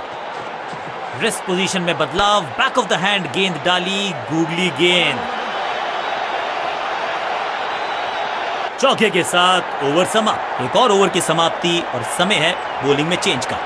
रेस्ट पोजीशन में बदलाव, बैक ऑफ द हैंड गेंद डाली, गुगली गेंद। चौके के साथ ओवर समाप्त। एक और ओवर की समाप्ति और समय है बॉलिंग में चेंज का।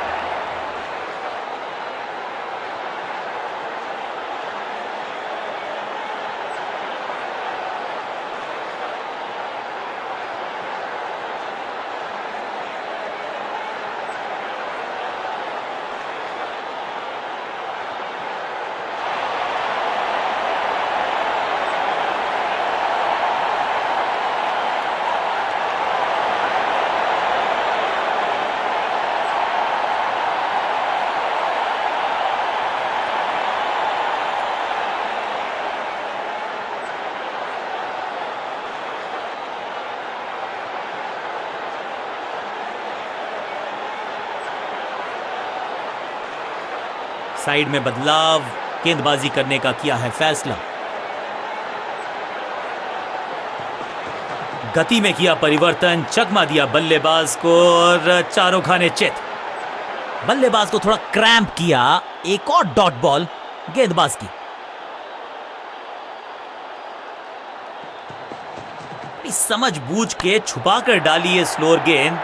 साइड में बदलाव, गेंदबाजी करने का किया है फैसला। गति में किया परिवर्तन, चकमा दिया बल्लेबाज को और चारों खाने चित। बल्लेबाज को थोड़ा क्रैम्प किया। एक और डॉट बॉल गेंदबाज की। समझ बूझ के छुपा कर डाली है स्लोअर गेंद।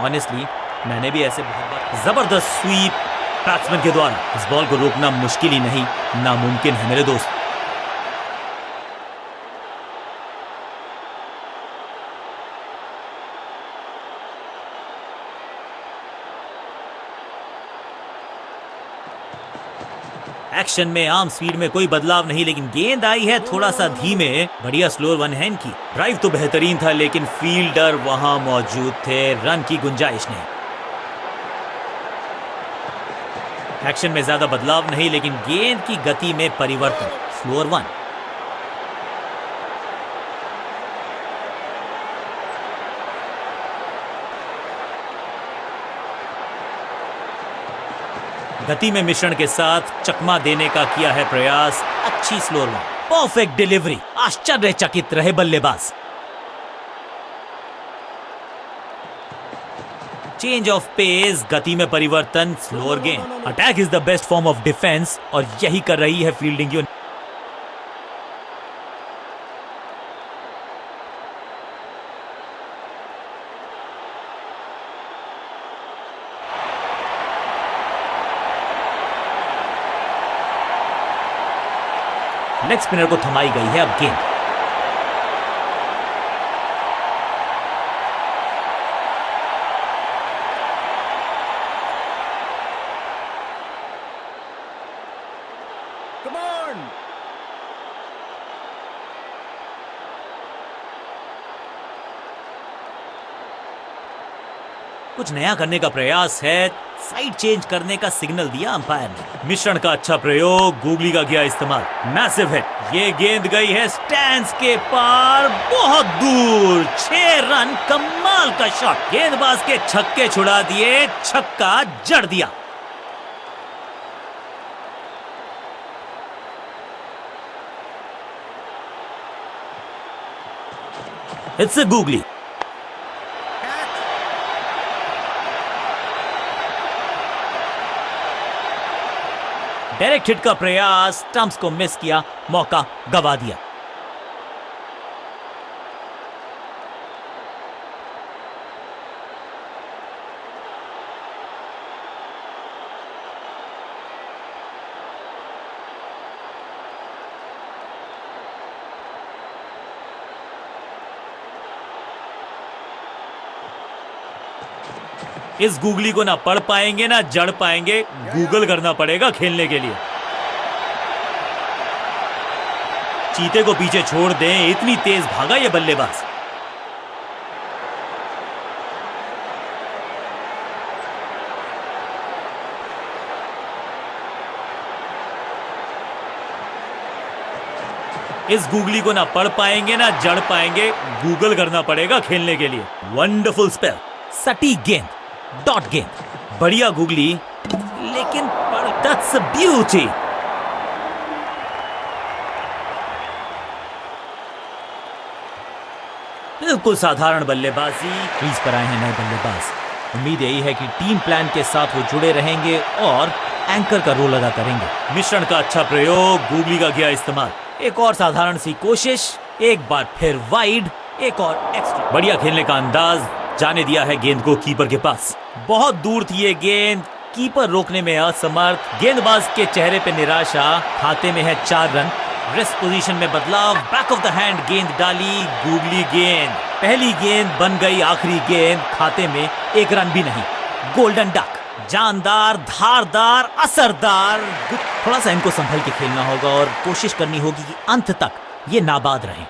ऑनेस्टली मैंने भी ऐसे बहुत बार। जबरदस्त स्वीप बैट्समैन के द्वारा। इस बॉल को रोकना मुश्किल ही नहीं, नामुमकिन है मेरे दोस्त। एक्शन में आर्म स्पीड में कोई बदलाव नहीं, लेकिन गेंद आई है थोड़ा सा धीमे। बढ़िया स्लोअर वन हैंड की। ड्राइव तो बेहतरीन था, लेकिन फील्डर वहां मौजूद थे, रन की गुंजाइश नहीं। एक्शन में ज्यादा बदलाव नहीं, लेकिन गेंद की गति में परिवर्तन। Slower one. गति में मिश्रण के साथ चकमा देने का किया है प्रयास। अच्छी स्लोअर वन, परफेक्ट डिलीवरी। आश्चर्यचकित रहे बल्लेबाज। चेंज ऑफ पेस, गति में परिवर्तन, slower game. Attack is the best form of defence, और यही कर रही है फील्डिंग यूनिट। लेग स्पिनर को थमाई गई है अब गेंद। Come on! कुछ नया करने का प्रयास है। साइड चेंज करने का सिग्नल दिया अंपायर ने। मिश्रण का अच्छा प्रयोग, गूगली का किया इस्तेमाल। Massive hit. ये गेंद गई है स्टैंड्स के पार, बहुत दूर। 6 रन, कमाल का शॉट। गेंदबाज के छक्के छुड़ा दिए, छक्का जड़ दिया। It's a googly. Direct hit का प्रयास, स्टंप्स को मिस किया, मौका गवा दिया। इस गूगली को ना पढ़ पाएंगे ना जड़ पाएंगे, गूगल करना पड़ेगा खेलने के लिए। चीते को पीछे छोड़ दें, इतनी तेज भागा ये बल्लेबाज। इस गूगली को ना पढ़ पाएंगे ना जड़ पाएंगे, गूगल करना पड़ेगा खेलने के लिए। वंडरफुल स्पेल, सटीक गेंद, डॉट गेंद, बढ़िया गूगली, लेकिन दैट्स अ ब्यूटी। बिल्कुल साधारण बल्लेबाजी। क्रीज पर आए हैं नए बल्लेबाज। उम्मीद यही है कि टीम प्लान के साथ वो जुड़े रहेंगे और एंकर का रोल अदा करेंगे। मिश्रण का अच्छा प्रयोग, गूगली का किया इस्तेमाल। एक और साधारण सी कोशिश, एक बार फिर वाइड, एक और एक्स्ट्रा। बढ़िया खेलने का अंदाज, जाने दिया है गेंद को कीपर के पास। बहुत दूर थी ये गेंद, कीपर रोकने में असमर्थ। गेंदबाज के चेहरे पे निराशा। खाते में है 4 रन। रेस्ट पोजीशन में बदलाव, बैक ऑफ द हैंड गेंद डाली, गूगली गेंद। पहली गेंद बन गई आखिरी गेंद, खाते में 1 रन भी नहीं। गोल्डन डक, जानदार, धारदार, असरदार। थोड़ा सा इनको संभल के खेलना होगा और कोशिश करनी होगी कि अंत तक ये नाबाद रहें।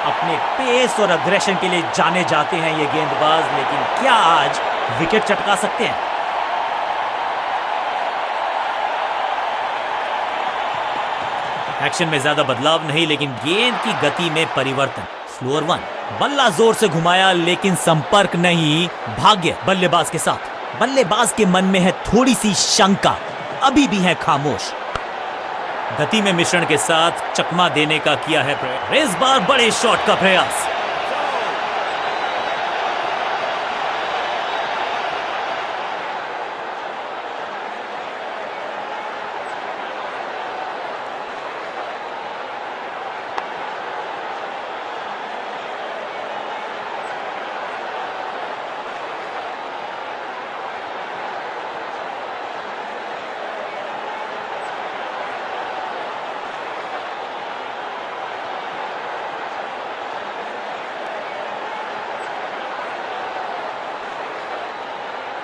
अपने पेस और अग्रेशन के लिए जाने जाते हैं ये गेंदबाज, लेकिन क्या आज विकेट चटका सकते हैं? एक्शन में ज्यादा बदलाव नहीं, लेकिन गेंद की गति में परिवर्तन। स्लोअर 1, बल्ला जोर से घुमाया लेकिन संपर्क नहीं। भाग्य बल्लेबाज के साथ। बल्लेबाज के मन में है थोड़ी सी शंका, अभी भी है खामोश। गति में मिश्रण के साथ चकमा देने का किया है प्रयास। इस बार बड़े शॉट का प्रयास।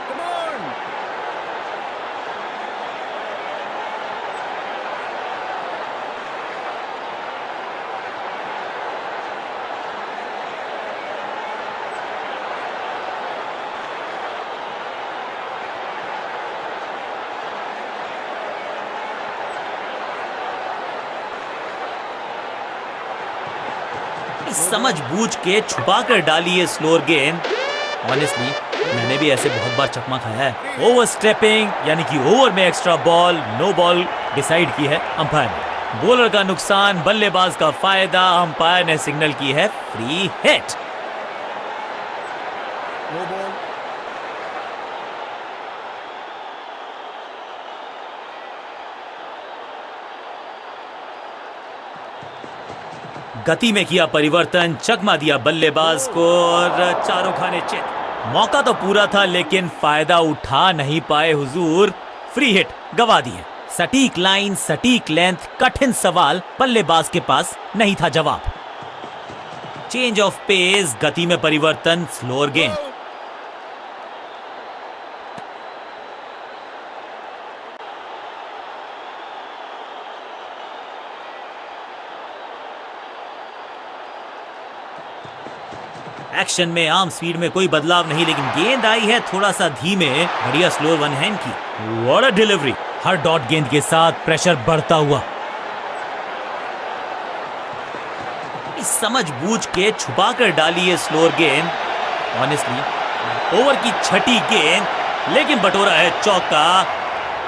Come on! समझ बूझ के छुपा कर डाली है स्लोअर गेंद। ऑनेस्टली मैंने भी ऐसे बहुत बार चकमा खाया है। ओवर स्टेपिंग, यानी कि ओवर में extra ball, no ball decide की है अंपायर ने। बॉलर का नुकसान, बल्लेबाज का फायदा। अंपायर ने सिग्नल की है फ्री हिट। No ball. गति में किया परिवर्तन, चकमा दिया बल्लेबाज को और चारों खाने चित। मौका तो पूरा था लेकिन फायदा उठा नहीं पाए हुजूर। फ्री हिट गवा दिए। सटीक लाइन, सटीक लेंथ, कठिन सवाल, बल्लेबाज के पास नहीं था जवाब। चेंज ऑफ पेस, गति में परिवर्तन, स्लोअर गेंद। एक्शन में आम स्पीड में कोई बदलाव नहीं, लेकिन गेंद आई है थोड़ा सा धीमे। बढ़िया स्लोअर वन हैंड की। What a delivery. Her dot गेंद के साथ प्रेशर बढ़ता हुआ। इस समझ बूझ के छुपा कर डाली है स्लोअर गेंद। ऑनेस्टली ओवर की छठी गेंद, लेकिन बटोरा है चौका।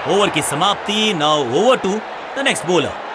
ओवर की समाप्ति। Now over to the next bowler.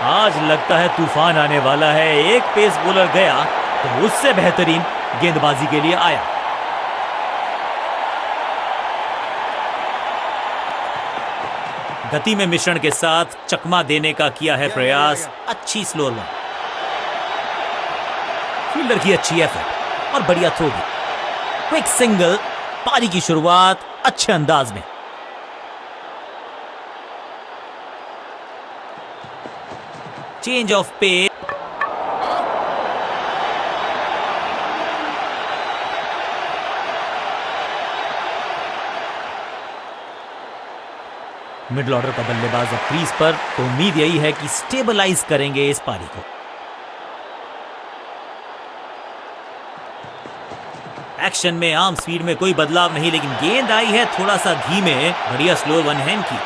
आज लगता है तूफान आने वाला है। एक पेस बॉलर गया तो उससे बेहतरीन गेंदबाजी के लिए आया। गति में मिश्रण के साथ चकमा देने का किया है प्रयास। अच्छी स्लो रन, फील्डर की अच्छी एफर्ट और बढ़िया थ्रो भी। क्विक सिंगल, पारी की शुरुआत अच्छे अंदाज में। Change of pace, middle order का बल्लेबाज अब क्रीज पर, तो उम्मीद यही है कि स्टेबलाइज करेंगे इस पारी को। एक्शन में आर्म स्पीड में कोई बदलाव नहीं, लेकिन गेंद आई है थोड़ा सा धीमे। बढ़िया स्लो वन हैंड की।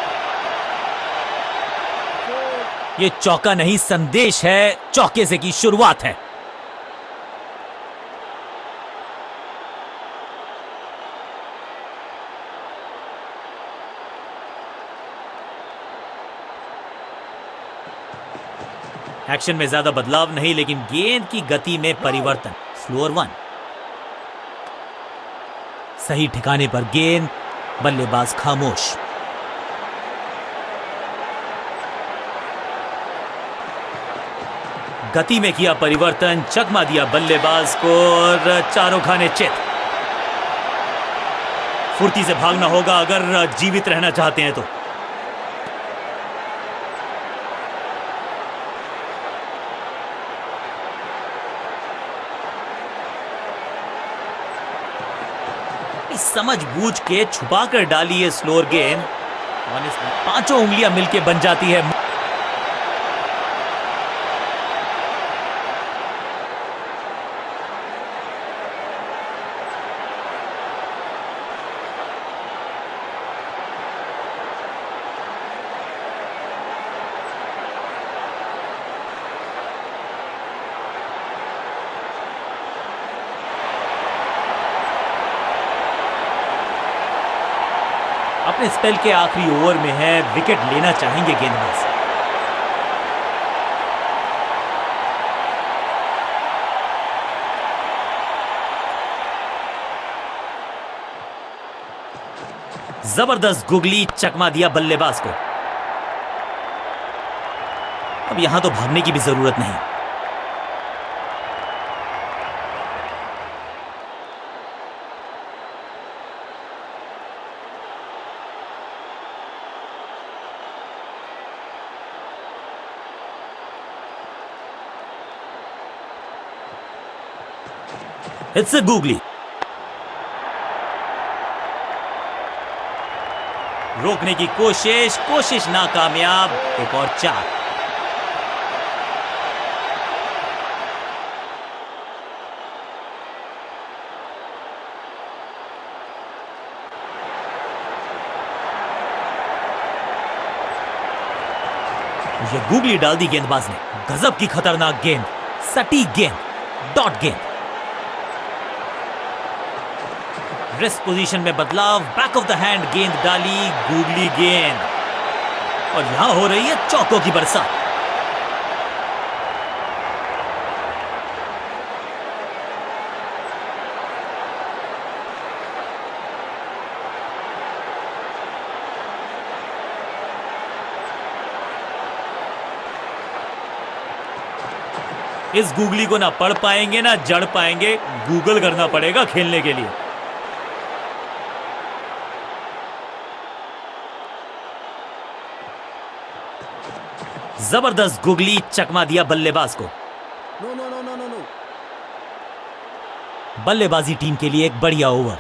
ये चौका नहीं, संदेश है, चौके से की शुरुआत है। एक्शन में ज्यादा बदलाव नहीं, लेकिन गेंद की गति में परिवर्तन। स्लोअर वन, सही ठिकाने पर गेंद, बल्लेबाज खामोश। गति में किया परिवर्तन, चकमा दिया बल्लेबाज को और चारों खाने चित। फुर्ती से भागना होगा अगर जीवित रहना चाहते हैं तो। समझ बूझ के छुपा कर डाली है स्लोअर गेंद। पांचों उंगलियां मिलके बन जाती है। अपने स्पेल के आखिरी ओवर में है, विकेट लेना चाहेंगे गेंदबाज। जबरदस्त गुगली, चकमा दिया बल्लेबाज को। अब यहां तो भागने की भी जरूरत नहीं। It's a googly. रोकने की कोशिश नाकामयाब। एक और 4। ये गूगली डाल दी गेंदबाज ने। गजब की खतरनाक गेंद, सटीक गेंद, डॉट गेंद। रेस्ट पोजीशन में बदलाव, बैक ऑफ द हैंड गेंद डाली, गूगली गेंद। और यहां हो रही है चौकों की बरसात। इस गूगली को ना पढ़ पाएंगे ना जड़ पाएंगे, गूगल करना पड़ेगा खेलने के लिए। जबरदस्त गुगली, चकमा दिया बल्लेबाज को। No, no, no, no, no, no. बल्लेबाजी टीम के लिए एक बढ़िया ओवर।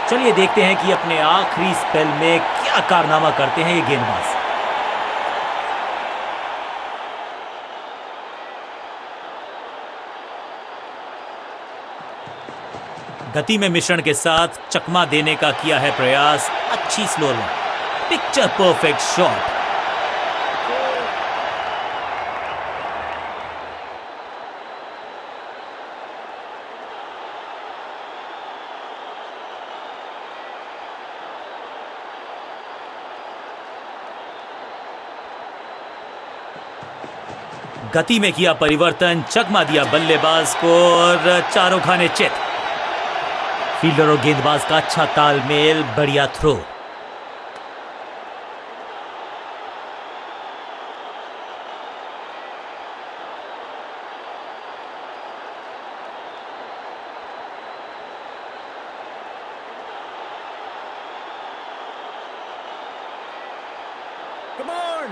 चलिए देखते हैं कि अपने आखिरी स्पेल में क्या कारनामा करते हैं ये गेंदबाज। गति में मिश्रण के साथ चकमा देने का किया है प्रयास। अच्छी slower one, picture perfect shot. गति में किया परिवर्तन, चकमा दिया बल्लेबाज को और चारों खाने चित। फील्डर और गेंदबाज का अच्छा तालमेल, बढ़िया थ्रो। Come on!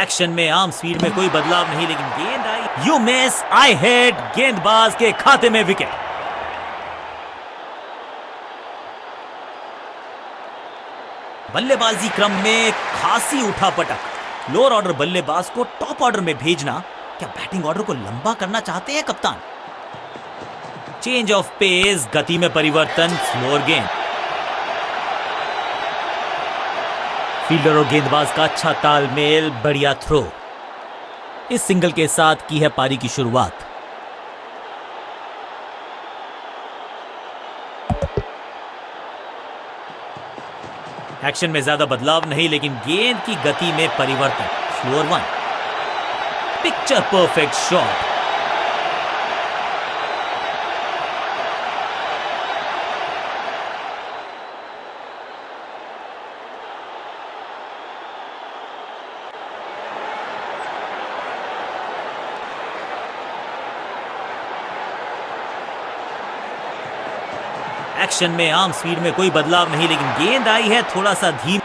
एक्शन में आर्म स्पीड में कोई बदलाव नहीं, लेकिन गेंद आई, यू मिस, आई हिट, गेंदबाज के खाते में विकेट। बल्लेबाजी क्रम में खासी उठापटक। लोअर ऑर्डर बल्लेबाज को टॉप ऑर्डर में भेजना, क्या बैटिंग ऑर्डर को लंबा करना चाहते हैं कप्तान? चेंज ऑफ पेस, गति में परिवर्तन, स्लोअर गेंद। फील्डर और गेंदबाज का अच्छा तालमेल, बढ़िया थ्रो। इस सिंगल के साथ की है पारी की शुरुआत। एक्शन में ज्यादा बदलाव नहीं, लेकिन गेंद की गति में परिवर्तन, slower one, picture perfect shot. Action में आर्म स्पीड में कोई बदलाव नहीं, लेकिन गेंद आई है थोड़ा सा धीमी।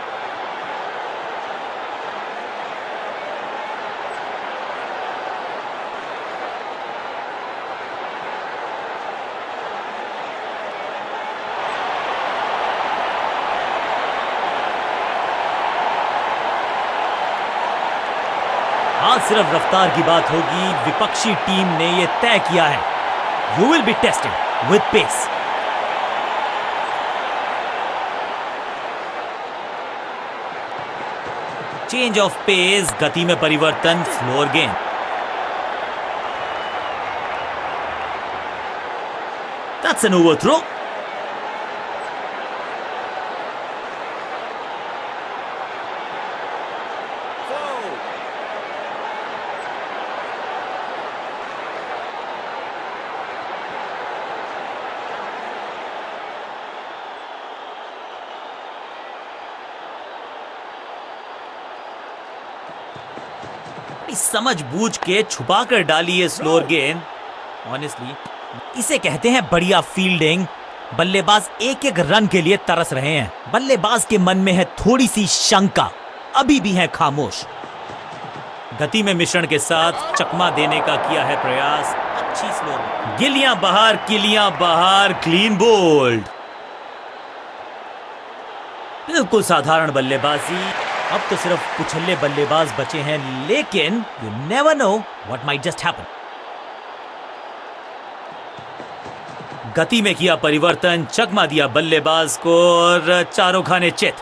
आज सिर्फ रफ्तार की बात होगी। विपक्षी टीम ने यह तय किया है, you will be tested with pace. Change of pace, गति में परिवर्तन, स्लोअर गेंद। That's an overthrow. समझ बूझ के छुपा कर डाली है स्लोअर गेंद। ऑनेस्टली इसे कहते हैं बढ़िया फील्डिंग। बल्लेबाज एक एक रन के लिए तरस रहे हैं। बल्लेबाज के मन में है थोड़ी सी शंका, अभी भी है खामोश। गति में मिश्रण के साथ चकमा देने का किया है प्रयास। अच्छी स्लोअर, गिलियां बाहर, किलियां बाहर, क्लीन बोल्ड। बिल्कुल साधारण बल्लेबाजी। अब तो सिर्फ कुछल्ले बल्लेबाज बचे हैं, लेकिन you never know what might just happen. गति में किया परिवर्तन, चकमा दिया बल्लेबाज को और चारों खाने चित।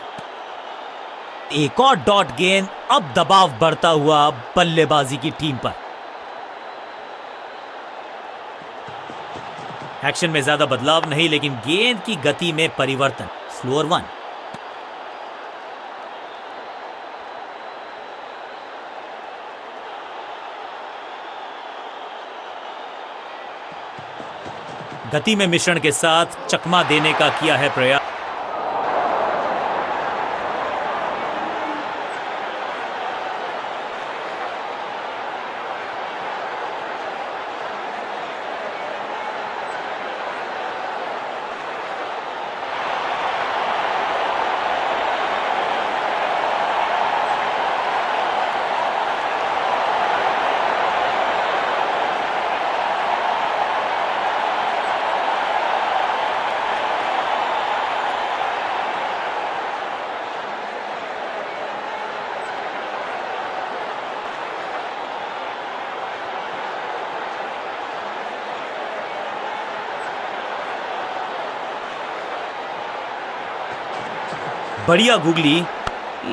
एक और डॉट गेंद, अब दबाव बढ़ता हुआ बल्लेबाजी की टीम पर। एक्शन में ज्यादा बदलाव नहीं, लेकिन गेंद की गति में परिवर्तन, स्लोअर वन। गति में मिश्रण के साथ चकमा देने का किया है प्रयास। बढ़िया गुगली,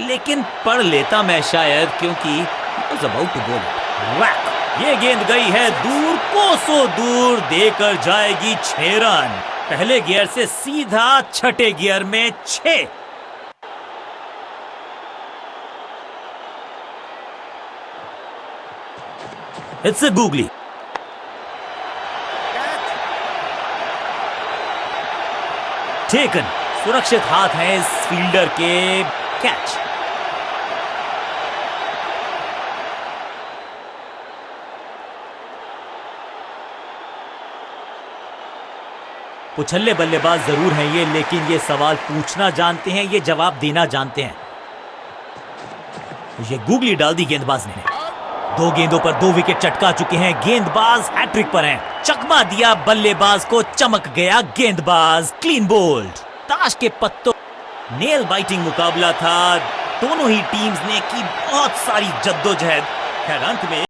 लेकिन पढ़ लेता मैं शायद, क्योंकि was about to bowl it. Whack! ये गेंद गई है दूर, कोसों दूर, देकर जाएगी 6 रन। पहले गियर से सीधा छठे गियर में 6। It's a googly. टेकन, सुरक्षित हाथ है इस फील्डर के। कैच। उछल्ले बल्लेबाज जरूर हैं ये, लेकिन ये सवाल पूछना जानते हैं, ये जवाब देना जानते हैं। ये गूगली डाल दी गेंदबाज ने। 2 गेंदों पर 2 विकेट चटका चुके हैं, गेंदबाज हैट्रिक पर हैं। चकमा दिया बल्लेबाज को, चमक गया गेंदबाज। Clean bowled. ताश के पत्तों, नेल बाइटिंग मुकाबला था। दोनों ही टीम्स ने की बहुत सारी जद्दोजहद। खैर अंत में